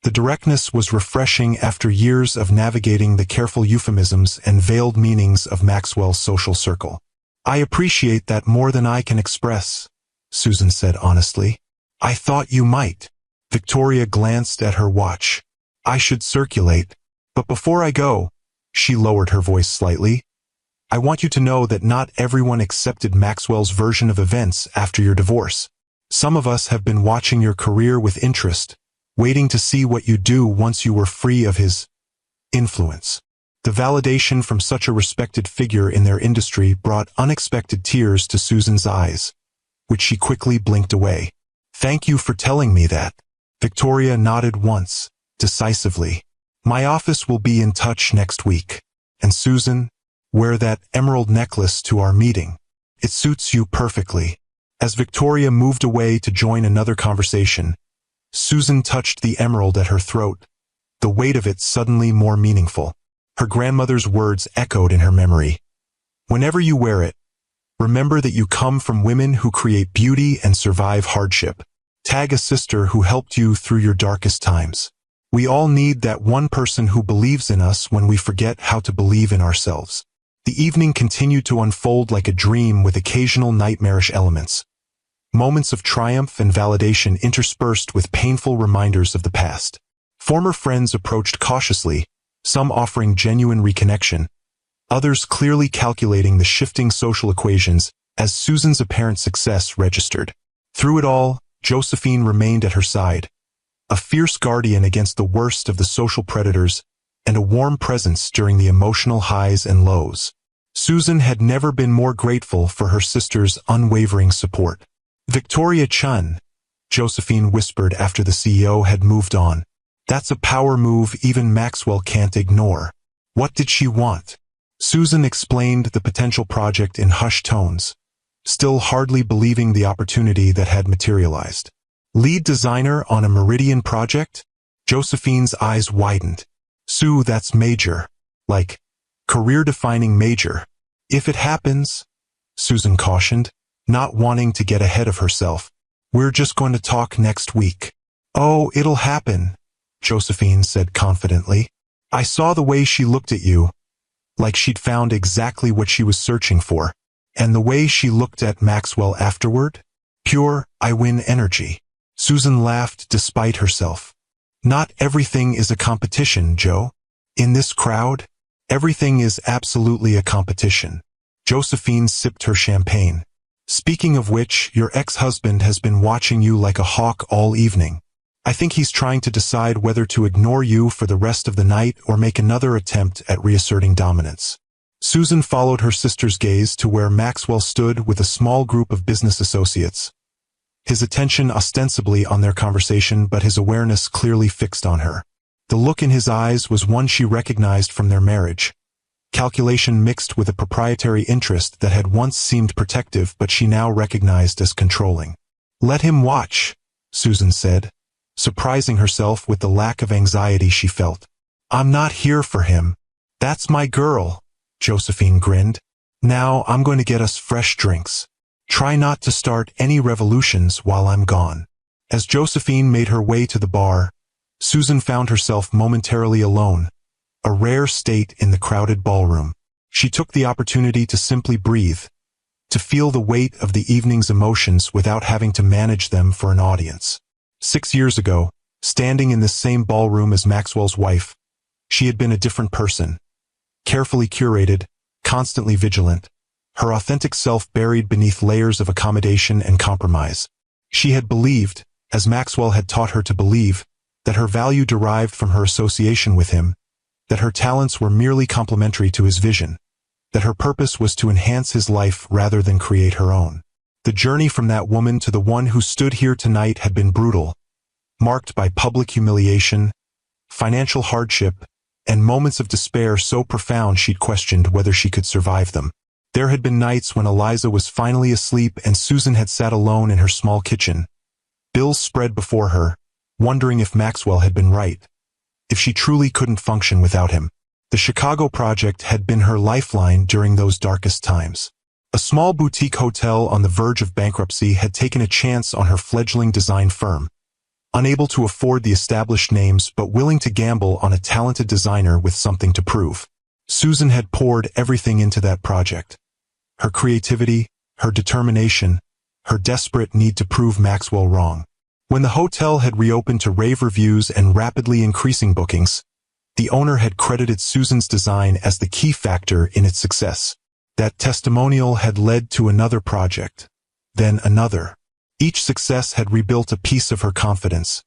The directness was refreshing after years of navigating the careful euphemisms and veiled meanings of Maxwell's social circle. I appreciate that more than I can express, Susan said honestly. I thought you might. Victoria glanced at her watch. I should circulate. But before I go, she lowered her voice slightly, I want you to know that not everyone accepted Maxwell's version of events after your divorce. Some of us have been watching your career with interest, waiting to see what you do once you were free of his influence. The validation from such a respected figure in their industry brought unexpected tears to Susan's eyes, which she quickly blinked away. Thank you for telling me that. Victoria nodded once, decisively. My office will be in touch next week. And Susan, wear that emerald necklace to our meeting. It suits you perfectly. As Victoria moved away to join another conversation, Susan touched the emerald at her throat, the weight of it suddenly more meaningful. Her grandmother's words echoed in her memory. Whenever you wear it, remember that you come from women who create beauty and survive hardship. Tag a sister who helped you through your darkest times. We all need that one person who believes in us when we forget how to believe in ourselves. The evening continued to unfold like a dream with occasional nightmarish elements. Moments of triumph and validation interspersed with painful reminders of the past. Former friends approached cautiously, some offering genuine reconnection, others clearly calculating the shifting social equations as Susan's apparent success registered. Through it all, Josephine remained at her side, a fierce guardian against the worst of the social predators and a warm presence during the emotional highs and lows. Susan had never been more grateful for her sister's unwavering support. Victoria Chun, Josephine whispered after the CEO had moved on. That's a power move even Maxwell can't ignore. What did she want? Susan explained the potential project in hushed tones, still hardly believing the opportunity that had materialized. Lead designer on a Meridian project? Josephine's eyes widened. Sue, that's major. Like, career-defining major. If it happens, Susan cautioned, not wanting to get ahead of herself. We're just going to talk next week. Oh, it'll happen, Josephine said confidently. I saw the way she looked at you, like she'd found exactly what she was searching for. And the way she looked at Maxwell afterward? Pure, I win energy. Susan laughed despite herself. Not everything is a competition, Joe. In this crowd, everything is absolutely a competition. Josephine sipped her champagne. Speaking of which, your ex-husband has been watching you like a hawk all evening. I think he's trying to decide whether to ignore you for the rest of the night or make another attempt at reasserting dominance. Susan followed her sister's gaze to where Maxwell stood with a small group of business associates. His attention ostensibly on their conversation, but his awareness clearly fixed on her. The look in his eyes was one she recognized from their marriage. Calculation mixed with a proprietary interest that had once seemed protective but she now recognized as controlling. Let him watch, Susan said, surprising herself with the lack of anxiety she felt. I'm not here for him. That's my girl. Josephine grinned. Now I'm going to get us fresh drinks. Try not to start any revolutions while I'm gone. As Josephine made her way to the bar, Susan found herself momentarily alone, a rare state in the crowded ballroom. She took the opportunity to simply breathe, to feel the weight of the evening's emotions without having to manage them for an audience. 6 years ago, standing in this same ballroom as Maxwell's wife, she had been a different person. Carefully curated, constantly vigilant, her authentic self buried beneath layers of accommodation and compromise. She had believed, as Maxwell had taught her to believe, that her value derived from her association with him, that her talents were merely complementary to his vision, that her purpose was to enhance his life rather than create her own. The journey from that woman to the one who stood here tonight had been brutal, marked by public humiliation, financial hardship, and moments of despair so profound she'd questioned whether she could survive them. There had been nights when Eliza was finally asleep and Susan had sat alone in her small kitchen, bills spread before her, wondering if Maxwell had been right, if she truly couldn't function without him. The Chicago project had been her lifeline during those darkest times. A small boutique hotel on the verge of bankruptcy had taken a chance on her fledgling design firm, unable to afford the established names but willing to gamble on a talented designer with something to prove. Susan had poured everything into that project. Her creativity, her determination, her desperate need to prove Maxwell wrong. When the hotel had reopened to rave reviews and rapidly increasing bookings, the owner had credited Susan's design as the key factor in its success. That testimonial had led to another project, then another. Each success had rebuilt a piece of her confidence.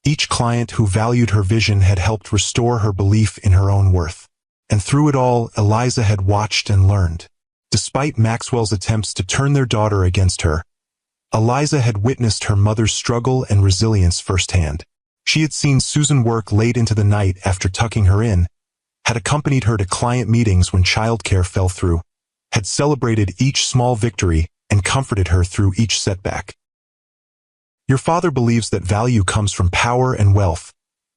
Each client who valued her vision had helped restore her belief in her own worth. And through it all, Eliza had watched and learned. Despite Maxwell's attempts to turn their daughter against her, Eliza had witnessed her mother's struggle and resilience firsthand. She had seen Susan work late into the night after tucking her in, had accompanied her to client meetings when childcare fell through, had celebrated each small victory and comforted her through each setback. Your father believes that value comes from power and wealth,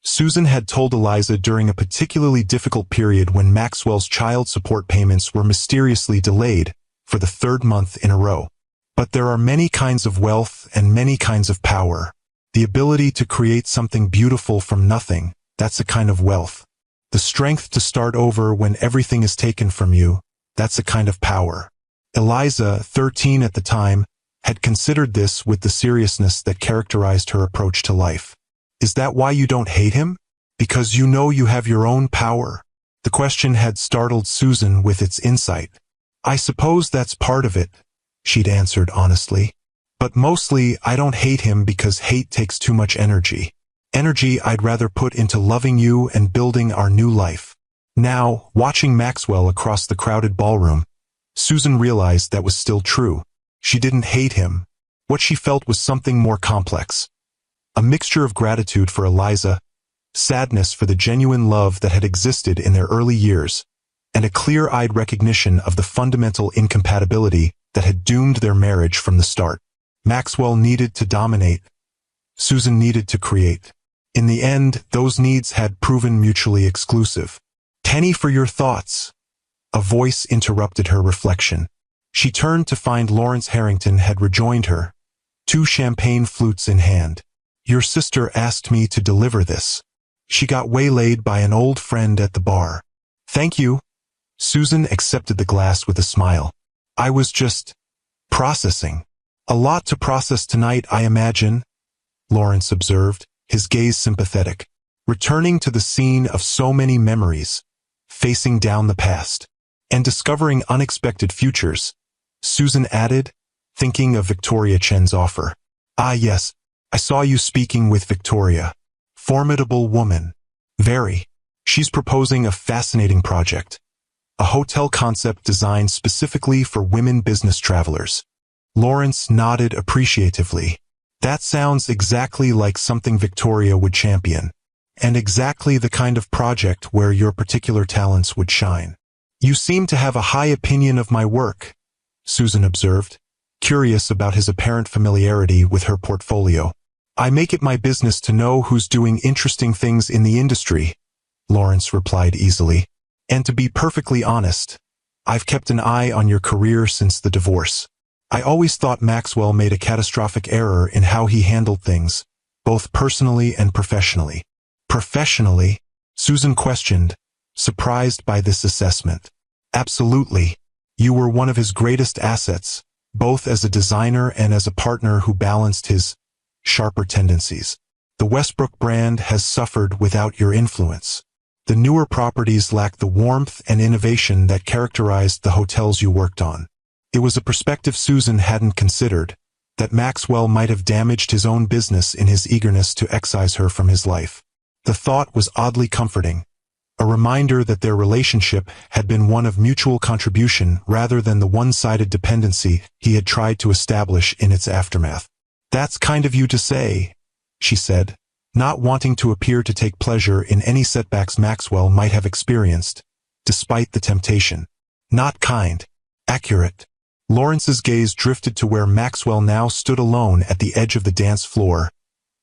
Susan had told Eliza during a particularly difficult period when Maxwell's child support payments were mysteriously delayed for the 3rd month in a row. But there are many kinds of wealth and many kinds of power. The ability to create something beautiful from nothing, that's a kind of wealth. The strength to start over when everything is taken from you, that's a kind of power. Eliza, 13 at the time, had considered this with the seriousness that characterized her approach to life. Is that why you don't hate him? Because you know you have your own power? The question had startled Susan with its insight. I suppose that's part of it, she'd answered honestly. But mostly, I don't hate him because hate takes too much energy. Energy I'd rather put into loving you and building our new life. Now, watching Maxwell across the crowded ballroom, Susan realized that was still true. She didn't hate him. What she felt was something more complex. A mixture of gratitude for Eliza, sadness for the genuine love that had existed in their early years, and a clear-eyed recognition of the fundamental incompatibility that had doomed their marriage from the start. Maxwell needed to dominate. Susan needed to create. In the end, those needs had proven mutually exclusive. Penny for your thoughts. A voice interrupted her reflection. She turned to find Lawrence Harrington had rejoined her, 2 champagne flutes in hand. Your sister asked me to deliver this. She got waylaid by an old friend at the bar. Thank you. Susan accepted the glass with a smile. I was just processing. A lot to process tonight, I imagine, Lawrence observed, his gaze sympathetic. Returning to the scene of so many memories, facing down the past, and discovering unexpected futures, Susan added, thinking of Victoria Chen's offer. Ah yes, I saw you speaking with Victoria. Formidable woman. Very. She's proposing a fascinating project. A hotel concept designed specifically for women business travelers. Lawrence nodded appreciatively. That sounds exactly like something Victoria would champion, and exactly the kind of project where your particular talents would shine. You seem to have a high opinion of my work, Susan observed, curious about his apparent familiarity with her portfolio. I make it my business to know who's doing interesting things in the industry, Lawrence replied easily. And to be perfectly honest, I've kept an eye on your career since the divorce. I always thought Maxwell made a catastrophic error in how he handled things, both personally and professionally. Professionally? Susan questioned, surprised by this assessment. Absolutely. You were one of his greatest assets, both as a designer and as a partner who balanced his sharper tendencies. The Westbrook brand has suffered without your influence. The newer properties lack the warmth and innovation that characterized the hotels you worked on. It was a perspective Susan hadn't considered, that Maxwell might have damaged his own business in his eagerness to excise her from his life. The thought was oddly comforting, a reminder that their relationship had been one of mutual contribution rather than the one-sided dependency he had tried to establish in its aftermath. "That's kind of you to say," she said, not wanting to appear to take pleasure in any setbacks Maxwell might have experienced, despite the temptation. "Not kind. Accurate." Lawrence's gaze drifted to where Maxwell now stood alone at the edge of the dance floor,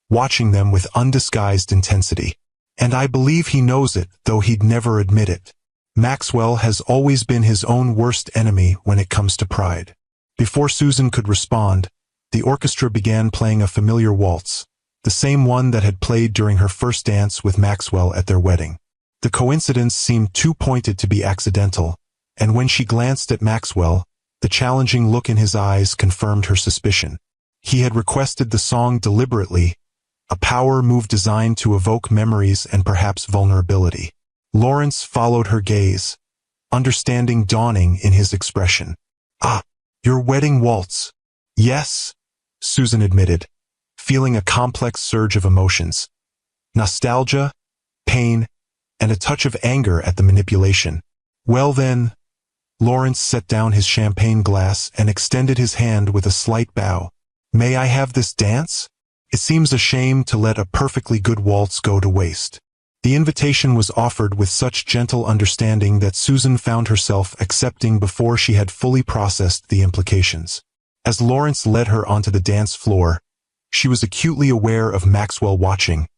watching them with undisguised intensity. "And I believe he knows it, though he'd never admit it. Maxwell has always been his own worst enemy when it comes to pride." Before Susan could respond, the orchestra began playing a familiar waltz, the same one that had played during her first dance with Maxwell at their wedding. The coincidence seemed too pointed to be accidental, and when she glanced at Maxwell, the challenging look in his eyes confirmed her suspicion. He had requested the song deliberately, a power move designed to evoke memories and perhaps vulnerability. Lawrence followed her gaze, understanding dawning in his expression. "Ah, your wedding waltz." "Yes," Susan admitted, feeling a complex surge of emotions. Nostalgia, pain, and a touch of anger at the manipulation. "Well then," Lawrence set down his champagne glass and extended his hand with a slight bow. "May I have this dance? It seems a shame to let a perfectly good waltz go to waste." The invitation was offered with such gentle understanding that Susan found herself accepting before she had fully processed the implications. As Lawrence led her onto the dance floor, she was acutely aware of Maxwell watching,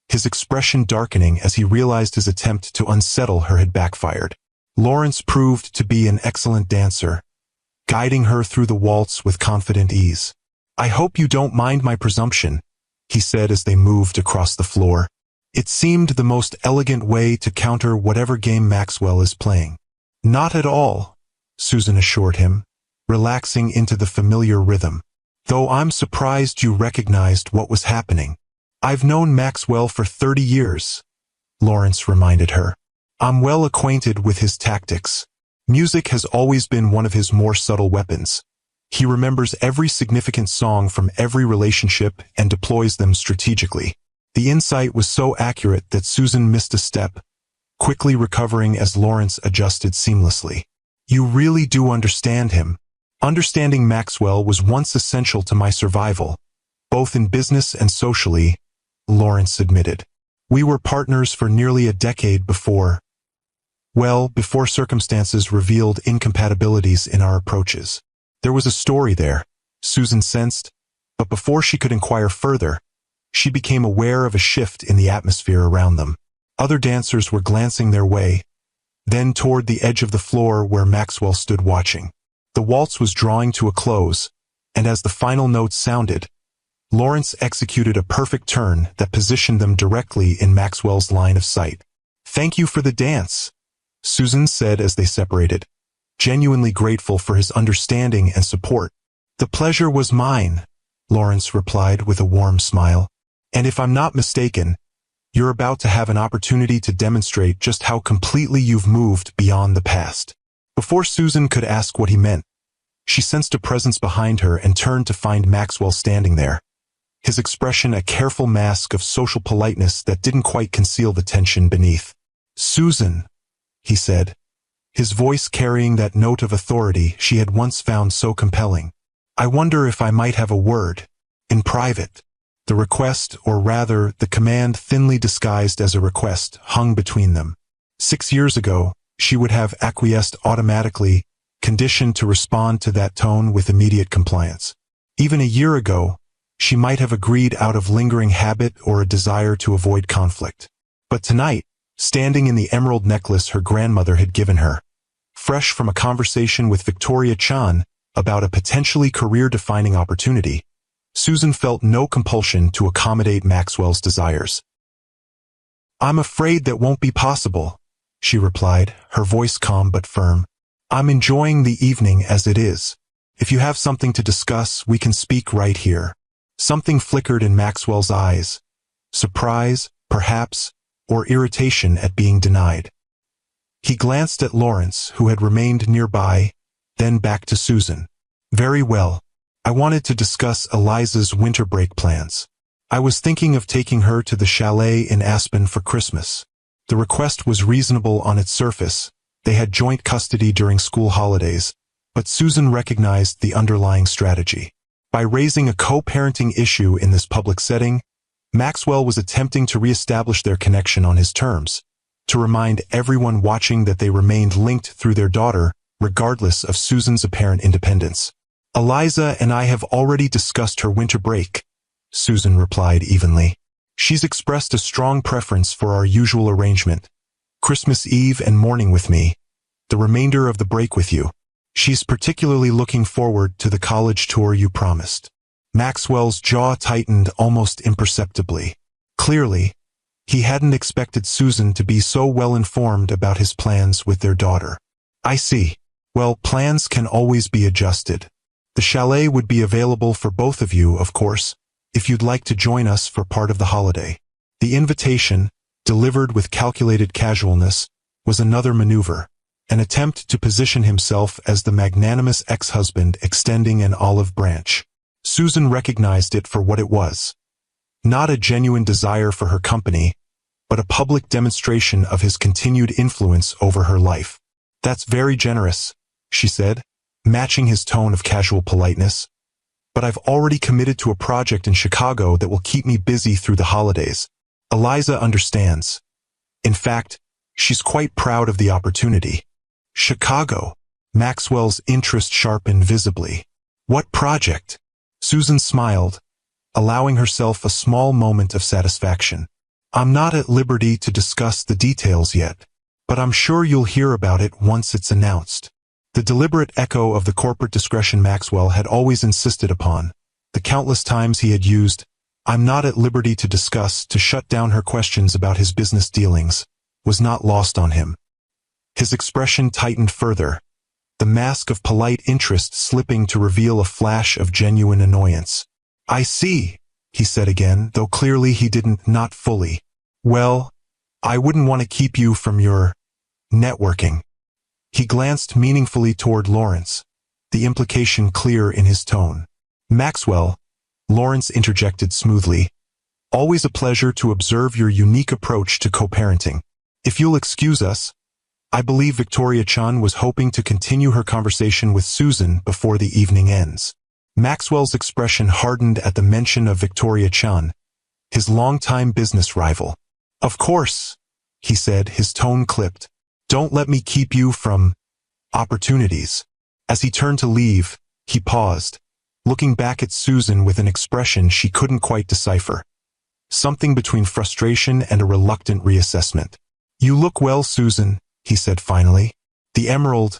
his expression darkening as he realized his attempt to unsettle her had backfired. Lawrence proved to be an excellent dancer, guiding her through the waltz with confident ease. "I hope you don't mind my presumption," he said as they moved across the floor. It seemed the most elegant way to counter whatever game Maxwell is playing. "Not at all," Susan assured him, relaxing into the familiar rhythm. "Though I'm surprised you recognized what was happening. I've known Maxwell for 30 years, Lawrence reminded her. "I'm well acquainted with his tactics. Music has always been one of his more subtle weapons. He remembers every significant song from every relationship and deploys them strategically." The insight was so accurate that Susan missed a step, quickly recovering as Lawrence adjusted seamlessly. "You really do understand him." "Understanding Maxwell was once essential to my survival, both in business and socially," Lawrence admitted. "We were partners for nearly a decade before circumstances revealed incompatibilities in our approaches." There was a story there, Susan sensed, but before she could inquire further, she became aware of a shift in the atmosphere around them. Other dancers were glancing their way, then toward the edge of the floor where Maxwell stood watching. The waltz was drawing to a close, and as the final notes sounded, Lawrence executed a perfect turn that positioned them directly in Maxwell's line of sight. "Thank you for the dance," Susan said as they separated, genuinely grateful for his understanding and support. "The pleasure was mine," Lawrence replied with a warm smile. "And if I'm not mistaken, you're about to have an opportunity to demonstrate just how completely you've moved beyond the past." Before Susan could ask what he meant, she sensed a presence behind her and turned to find Maxwell standing there, his expression a careful mask of social politeness that didn't quite conceal the tension beneath. "Susan," he said, his voice carrying that note of authority she had once found so compelling. "I wonder if I might have a word, in private." The request, or rather, the command thinly disguised as a request, hung between them. 6 years ago, she would have acquiesced automatically, conditioned to respond to that tone with immediate compliance. Even a year ago, she might have agreed out of lingering habit or a desire to avoid conflict. But tonight, standing in the emerald necklace her grandmother had given her, fresh from a conversation with Victoria Chan about a potentially career-defining opportunity, Susan felt no compulsion to accommodate Maxwell's desires. "I'm afraid that won't be possible," she replied, her voice calm but firm. I'm enjoying the evening as it is. If you have something to discuss, we can speak right here. Something flickered in Maxwell's eyes. Surprise, perhaps, or irritation at being denied. He glanced at Lawrence, who had remained nearby, then back to Susan. Very well. I wanted to discuss Eliza's winter break plans. I was thinking of taking her to the chalet in Aspen for Christmas. The request was reasonable on its surface. They had joint custody during school holidays, but Susan recognized the underlying strategy. By raising a co-parenting issue in this public setting, Maxwell was attempting to reestablish their connection on his terms, to remind everyone watching that they remained linked through their daughter, regardless of Susan's apparent independence. Eliza and I have already discussed her winter break, Susan replied evenly. She's expressed a strong preference for our usual arrangement. Christmas Eve and morning with me, the remainder of the break with you. She's particularly looking forward to the college tour you promised. Maxwell's jaw tightened almost imperceptibly. Clearly, he hadn't expected Susan to be so well informed about his plans with their daughter. I see. Well, plans can always be adjusted. The chalet would be available for both of you, of course, if you'd like to join us for part of the holiday. The invitation, delivered with calculated casualness, was another maneuver, an attempt to position himself as the magnanimous ex-husband extending an olive branch. Susan recognized it for what it was. Not a genuine desire for her company, but a public demonstration of his continued influence over her life. That's very generous, she said, matching his tone of casual politeness. But I've already committed to a project in Chicago that will keep me busy through the holidays. Eliza understands. In fact, she's quite proud of the opportunity. Chicago. Maxwell's interest sharpened visibly. What project? Susan smiled, allowing herself a small moment of satisfaction. I'm not at liberty to discuss the details yet, but I'm sure you'll hear about it once it's announced. The deliberate echo of the corporate discretion Maxwell had always insisted upon, the countless times he had used, "I'm not at liberty to discuss" to shut down her questions about his business dealings, was not lost on him. His expression tightened further, the mask of polite interest slipping to reveal a flash of genuine annoyance. I see, he said again, though clearly he didn't, not fully. Well, I wouldn't want to keep you from your networking. He glanced meaningfully toward Lawrence, the implication clear in his tone. Maxwell, Lawrence interjected smoothly. Always a pleasure to observe your unique approach to co-parenting. If you'll excuse us, I believe Victoria Chun was hoping to continue her conversation with Susan before the evening ends. Maxwell's expression hardened at the mention of Victoria Chun, his longtime business rival. Of course, he said, his tone clipped. Don't let me keep you from opportunities. As he turned to leave, he paused, looking back at Susan with an expression she couldn't quite decipher. Something between frustration and a reluctant reassessment. You look well, Susan, he said finally. The emerald,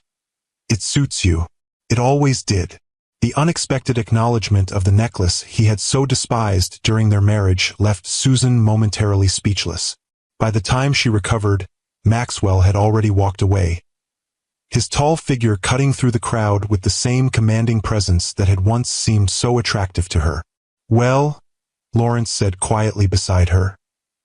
it suits you. It always did. The unexpected acknowledgement of the necklace he had so despised during their marriage left Susan momentarily speechless. By the time she recovered, Maxwell had already walked away, his tall figure cutting through the crowd with the same commanding presence that had once seemed so attractive to her. Well, Lawrence said quietly beside her.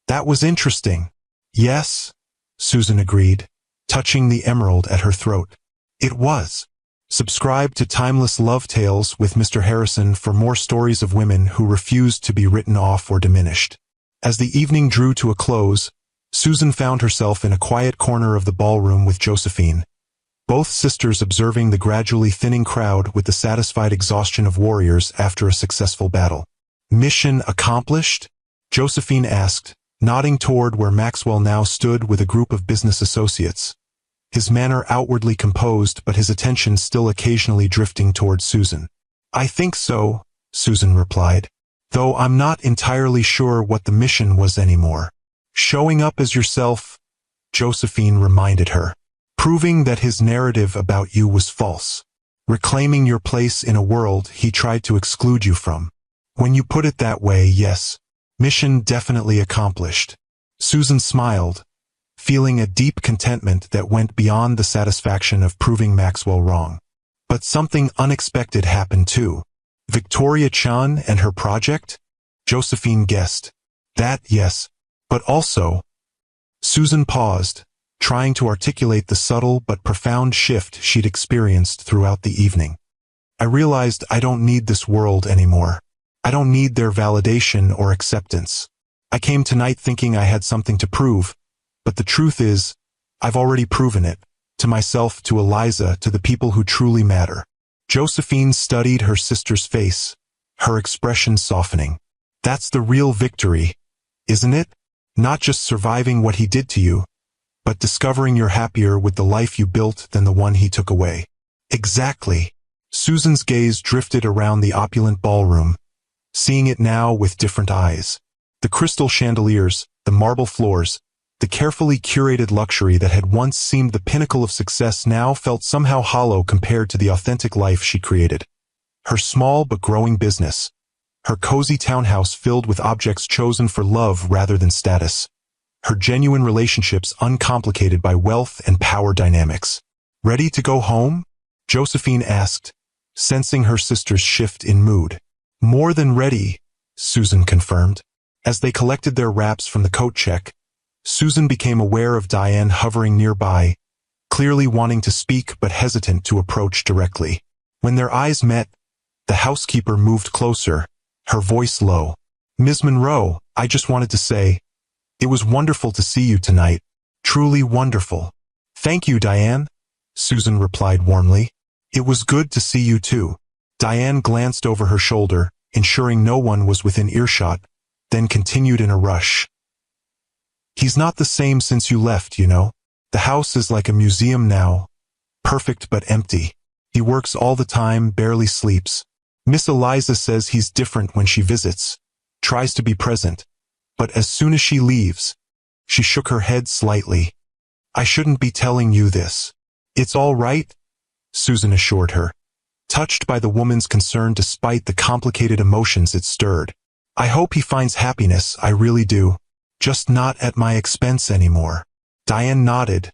That was interesting. Yes, Susan agreed, touching the emerald at her throat. It was. Subscribe to Timeless Love Tales with Mr. Harrison for more stories of women who refused to be written off or diminished. As the evening drew to a close, Susan found herself in a quiet corner of the ballroom with Josephine, both sisters observing the gradually thinning crowd with the satisfied exhaustion of warriors after a successful battle. Mission accomplished? Josephine asked, nodding toward where Maxwell now stood with a group of business associates, his manner outwardly composed but his attention still occasionally drifting toward Susan. I think so, Susan replied, though I'm not entirely sure what the mission was anymore. Showing up as yourself, Josephine reminded her. Proving that his narrative about you was false. Reclaiming your place in a world he tried to exclude you from. When you put it that way, yes. Mission definitely accomplished. Susan smiled, feeling a deep contentment that went beyond the satisfaction of proving Maxwell wrong. But something unexpected happened too. Victoria Chan and her project? Josephine guessed. That, yes. But also... Susan paused, trying to articulate the subtle but profound shift she'd experienced throughout the evening. I realized I don't need this world anymore. I don't need their validation or acceptance. I came tonight thinking I had something to prove, but the truth is, I've already proven it, to myself, to Eliza, to the people who truly matter. Josephine studied her sister's face, her expression softening. That's the real victory, isn't it? Not just surviving what he did to you, but discovering you're happier with the life you built than the one he took away. Exactly. Susan's gaze drifted around the opulent ballroom, seeing it now with different eyes. The crystal chandeliers, the marble floors, the carefully curated luxury that had once seemed the pinnacle of success now felt somehow hollow compared to the authentic life she created. Her small but growing business, her cozy townhouse filled with objects chosen for love rather than status, her genuine relationships uncomplicated by wealth and power dynamics. Ready to go home? Josephine asked, sensing her sister's shift in mood. More than ready, Susan confirmed. As they collected their wraps from the coat check, Susan became aware of Diane hovering nearby, clearly wanting to speak but hesitant to approach directly. When their eyes met, the housekeeper moved closer, her voice low. Ms. Monroe, I just wanted to say, it was wonderful to see you tonight. Truly wonderful. Thank you, Diane, Susan replied warmly. It was good to see you too. Diane glanced over her shoulder, ensuring no one was within earshot, then continued in a rush. He's not the same since you left, you know. The house is like a museum now. Perfect but empty. He works all the time, barely sleeps. Miss Eliza says he's different when she visits, tries to be present. But as soon as she leaves, she shook her head slightly. I shouldn't be telling you this. It's all right, Susan assured her, touched by the woman's concern despite the complicated emotions it stirred. I hope he finds happiness, I really do. Just not at my expense anymore. Diane nodded,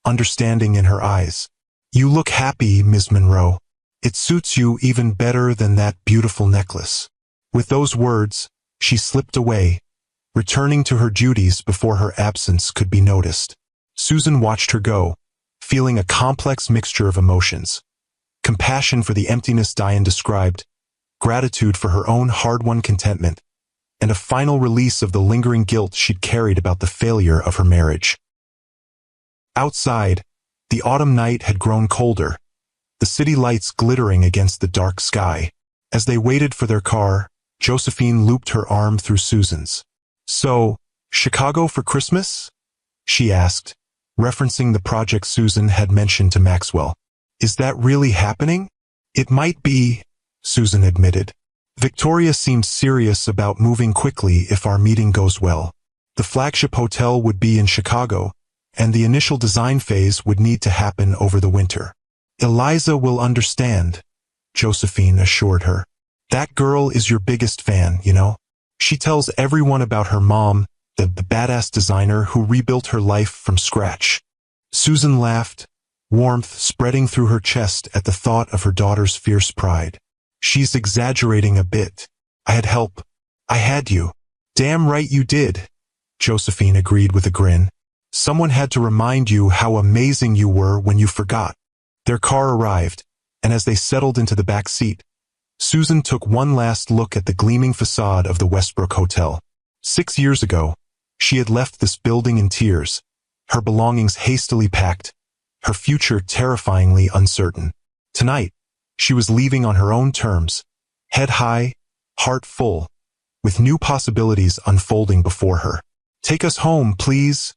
understanding in her eyes. You look happy, Ms. Monroe. It suits you even better than that beautiful necklace. With those words, she slipped away, returning to her duties before her absence could be noticed. Susan watched her go, feeling a complex mixture of emotions. Compassion for the emptiness Diane described, gratitude for her own hard-won contentment, and a final release of the lingering guilt she'd carried about the failure of her marriage. Outside, the autumn night had grown colder, the city lights glittering against the dark sky. As they waited for their car, Josephine looped her arm through Susan's. So, Chicago for Christmas? She asked, referencing the project Susan had mentioned to Maxwell. Is that really happening? It might be, Susan admitted. Victoria seemed serious about moving quickly if our meeting goes well. The flagship hotel would be in Chicago, and the initial design phase would need to happen over the winter. Eliza will understand, Josephine assured her. That girl is your biggest fan, you know. She tells everyone about her mom, the badass designer who rebuilt her life from scratch. Susan laughed, warmth spreading through her chest at the thought of her daughter's fierce pride. She's exaggerating a bit. I had help. I had you. Damn right you did, Josephine agreed with a grin. Someone had to remind you how amazing you were when you forgot. Their car arrived, and as they settled into the back seat, Susan took one last look at the gleaming facade of the Westbrook Hotel. 6 years ago, she had left this building in tears, her belongings hastily packed, her future terrifyingly uncertain. Tonight, she was leaving on her own terms, head high, heart full, with new possibilities unfolding before her. Take us home, please,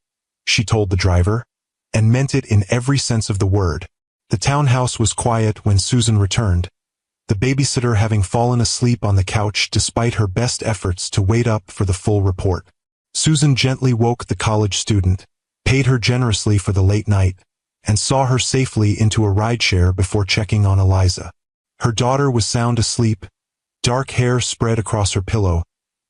she told the driver, and meant it in every sense of the word. The townhouse was quiet when Susan returned, the babysitter having fallen asleep on the couch despite her best efforts to wait up for the full report. Susan gently woke the college student, paid her generously for the late night, and saw her safely into a rideshare before checking on Eliza. Her daughter was sound asleep, dark hair spread across her pillow,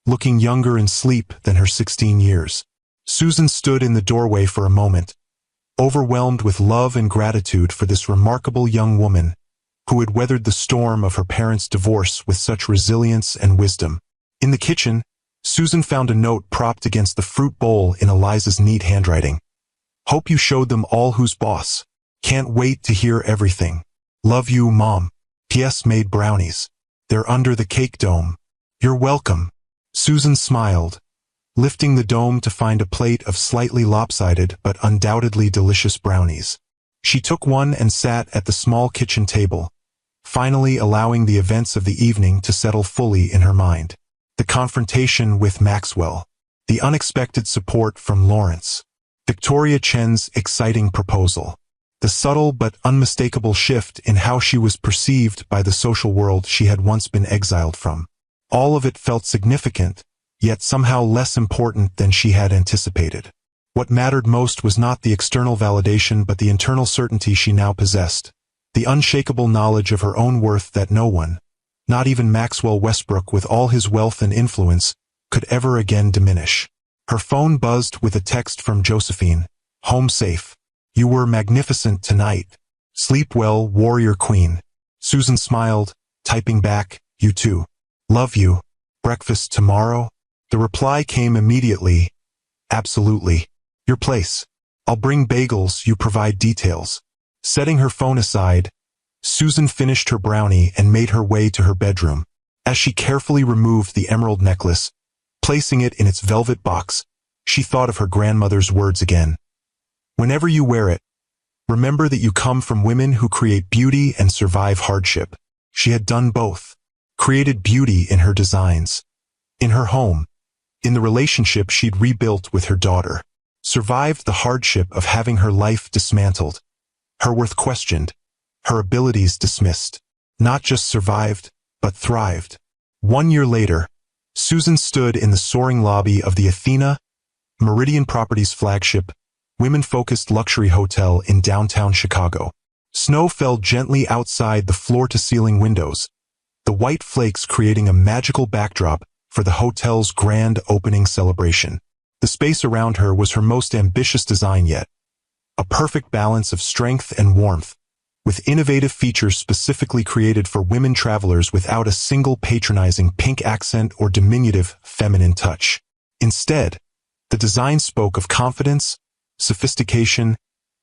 looking younger in sleep than her 16 years. Susan stood in the doorway for a moment, overwhelmed with love and gratitude for this remarkable young woman who had weathered the storm of her parents' divorce with such resilience and wisdom. In the kitchen, Susan found a note propped against the fruit bowl in Eliza's neat handwriting. Hope you showed them all who's boss. Can't wait to hear everything. Love you, Mom. P.S. Made brownies. They're under the cake dome. You're welcome. Susan smiled, lifting the dome to find a plate of slightly lopsided but undoubtedly delicious brownies. She took one and sat at the small kitchen table, finally allowing the events of the evening to settle fully in her mind. The confrontation with Maxwell, the unexpected support from Lawrence, Victoria Chen's exciting proposal, the subtle but unmistakable shift in how she was perceived by the social world she had once been exiled from. All of it felt significant, yet somehow less important than she had anticipated. What mattered most was not the external validation but the internal certainty she now possessed, the unshakable knowledge of her own worth that no one, not even Maxwell Westbrook with all his wealth and influence, could ever again diminish. Her phone buzzed with a text from Josephine. Home safe. You were magnificent tonight. Sleep well, warrior queen. Susan smiled, typing back, you too. Love you. Breakfast tomorrow? The reply came immediately. Absolutely. Your place. I'll bring bagels, you provide details. Setting her phone aside, Susan finished her brownie and made her way to her bedroom. As she carefully removed the emerald necklace, placing it in its velvet box, she thought of her grandmother's words again. Whenever you wear it, remember that you come from women who create beauty and survive hardship. She had done both. Created beauty in her designs, in her home, in the relationship she'd rebuilt with her daughter. Survived the hardship of having her life dismantled, her worth questioned, her abilities dismissed. Not just survived, but thrived. 1 year later, Susan stood in the soaring lobby of the Athena, Meridian Properties flagship, women-focused luxury hotel in downtown Chicago. Snow fell gently outside the floor-to-ceiling windows, the white flakes creating a magical backdrop for the hotel's grand opening celebration. The space around her was her most ambitious design yet, a perfect balance of strength and warmth, with innovative features specifically created for women travelers without a single patronizing pink accent or diminutive feminine touch. Instead, the design spoke of confidence, sophistication,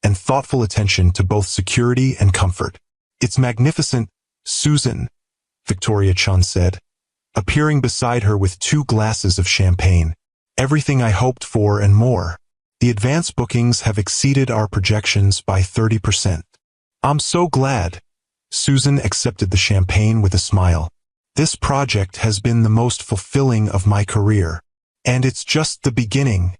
and thoughtful attention to both security and comfort. It's magnificent, Susan, Victoria Chen said, appearing beside her with 2 glasses of champagne. Everything I hoped for and more. The advance bookings have exceeded our projections by 30%. I'm so glad. Susan accepted the champagne with a smile. This project has been the most fulfilling of my career. And it's just the beginning,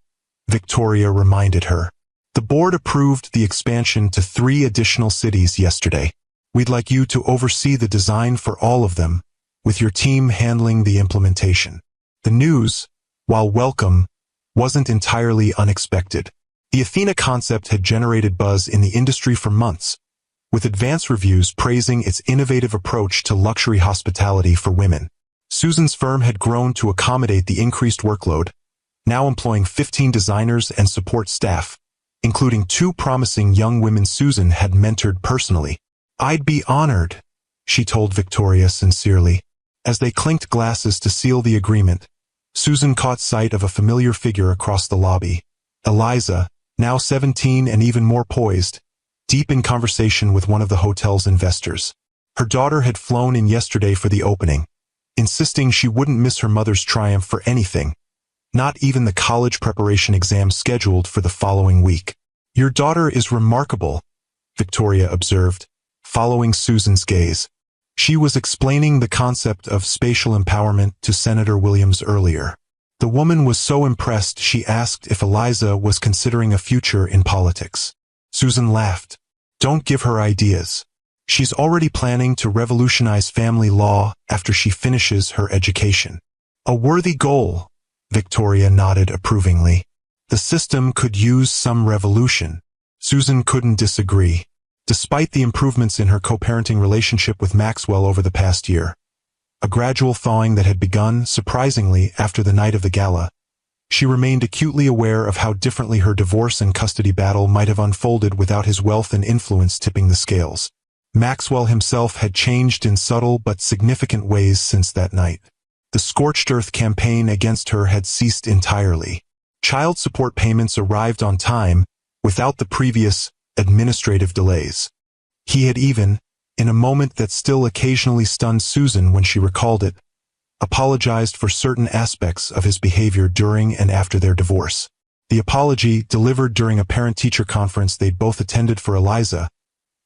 Victoria reminded her. The board approved the expansion to 3 additional cities yesterday. We'd like you to oversee the design for all of them, with your team handling the implementation. The news, while welcome, wasn't entirely unexpected. The Athena concept had generated buzz in the industry for months, with advance reviews praising its innovative approach to luxury hospitality for women. Susan's firm had grown to accommodate the increased workload, now employing 15 designers and support staff, including 2 promising young women Susan had mentored personally. I'd be honored, she told Victoria sincerely. As they clinked glasses to seal the agreement, Susan caught sight of a familiar figure across the lobby. Eliza, now 17 and even more poised, deep in conversation with one of the hotel's investors. Her daughter had flown in yesterday for the opening, insisting she wouldn't miss her mother's triumph for anything, not even the college preparation exam scheduled for the following week. Your daughter is remarkable, Victoria observed, following Susan's gaze. She was explaining the concept of spatial empowerment to Senator Williams earlier. The woman was so impressed she asked if Eliza was considering a future in politics. Susan laughed. Don't give her ideas. She's already planning to revolutionize family law after she finishes her education. A worthy goal, Victoria nodded approvingly. The system could use some revolution. Susan couldn't disagree. Despite the improvements in her co-parenting relationship with Maxwell over the past year, a gradual thawing that had begun, surprisingly, after the night of the gala, She remained acutely aware of how differently her divorce and custody battle might have unfolded without his wealth and influence tipping the scales. Maxwell himself had changed in subtle but significant ways since that night. The scorched earth campaign against her had ceased entirely. Child support payments arrived on time, without the previous administrative delays. He had even, in a moment that still occasionally stunned Susan when she recalled it, apologized for certain aspects of his behavior during and after their divorce. The apology, delivered during a parent-teacher conference they'd both attended for Eliza,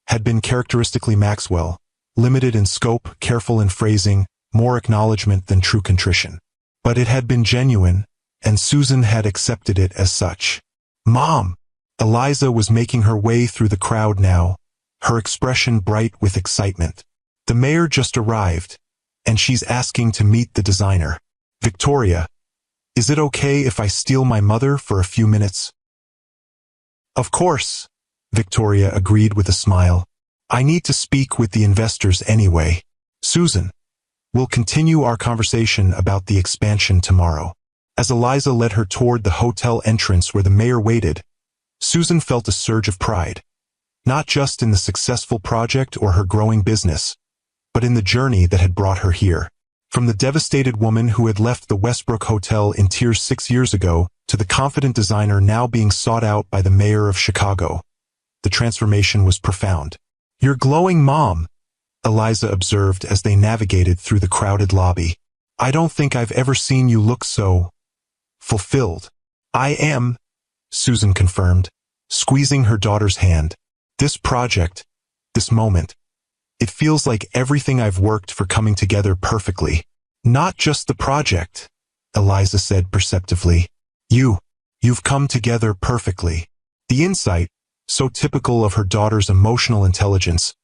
had been characteristically Maxwell, limited in scope, careful in phrasing, more acknowledgement than true contrition. But it had been genuine, and Susan had accepted it as such. "Mom!" Eliza was making her way through the crowd now, her expression bright with excitement. "The mayor just arrived, and she's asking to meet the designer. Victoria, is it okay if I steal my mother for a few minutes?" "Of course," Victoria agreed with a smile. "I need to speak with the investors anyway. Susan, we'll continue our conversation about the expansion tomorrow." As Eliza led her toward the hotel entrance where the mayor waited, Susan felt a surge of pride, not just in the successful project or her growing business, but in the journey that had brought her here. From the devastated woman who had left the Westbrook Hotel in tears 6 years ago to the confident designer now being sought out by the mayor of Chicago, the transformation was profound. "You're glowing, Mom," Eliza observed as they navigated through the crowded lobby. "I don't think I've ever seen you look so fulfilled." "I am," Susan confirmed, squeezing her daughter's hand. "This project, this moment, it feels like everything I've worked for coming together perfectly." "Not just the project," Eliza said perceptively. You've come together perfectly." The insight, so typical of her daughter's emotional intelligence,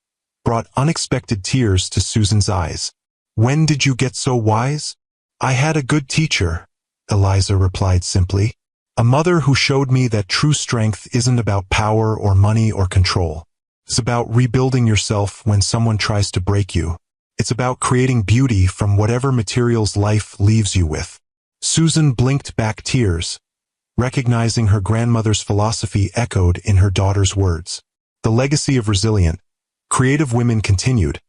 brought unexpected tears to Susan's eyes. "When did you get so wise?" "I had a good teacher," Eliza replied simply. "A mother who showed me that true strength isn't about power or money or control. It's about rebuilding yourself when someone tries to break you. It's about creating beauty from whatever materials life leaves you with." Susan blinked back tears, recognizing her grandmother's philosophy echoed in her daughter's words. The legacy of resilient, creative women continued,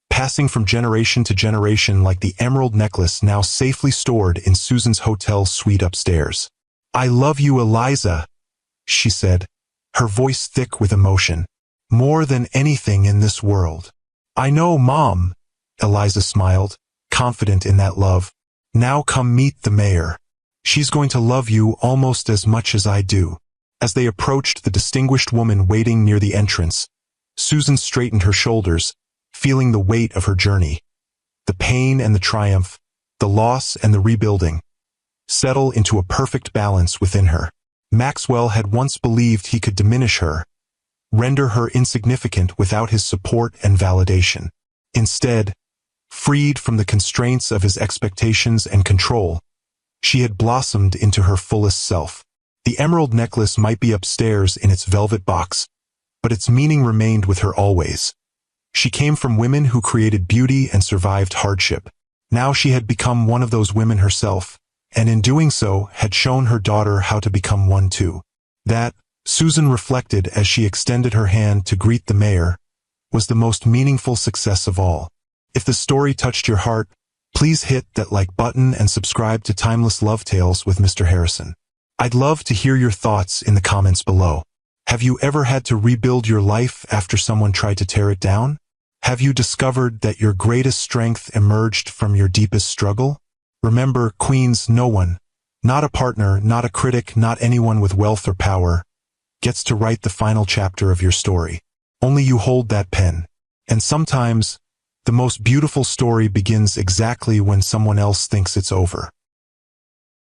passing from generation to generation like the emerald necklace now safely stored in Susan's hotel suite upstairs. "I love you, Eliza," she said, her voice thick with emotion. "More than anything in this world." "I know, Mom," Eliza smiled, confident in that love. "Now come meet the mayor. She's going to love you almost as much as I do." As they approached the distinguished woman waiting near the entrance, Susan straightened her shoulders, feeling the weight of her journey. The pain and the triumph, the loss and the rebuilding, settle into a perfect balance within her. Maxwell had once believed he could diminish her, render her insignificant without his support and validation. Instead, freed from the constraints of his expectations and control, she had blossomed into her fullest self. The emerald necklace might be upstairs in its velvet box, but its meaning remained with her always. She came from women who created beauty and survived hardship. Now she had become one of those women herself, and in doing so had shown her daughter how to become one too. That, Susan reflected as she extended her hand to greet the mayor, was the most meaningful success of all. If the story touched your heart, please hit that like button and subscribe to Timeless Love Tales with Mr. Harrison. I'd love to hear your thoughts in the comments below. Have you ever had to rebuild your life after someone tried to tear it down? Have you discovered that your greatest strength emerged from your deepest struggle? Remember, Queens, no one, not a partner, not a critic, not anyone with wealth or power, gets to write the final chapter of your story. Only you hold that pen. And sometimes, the most beautiful story begins exactly when someone else thinks it's over.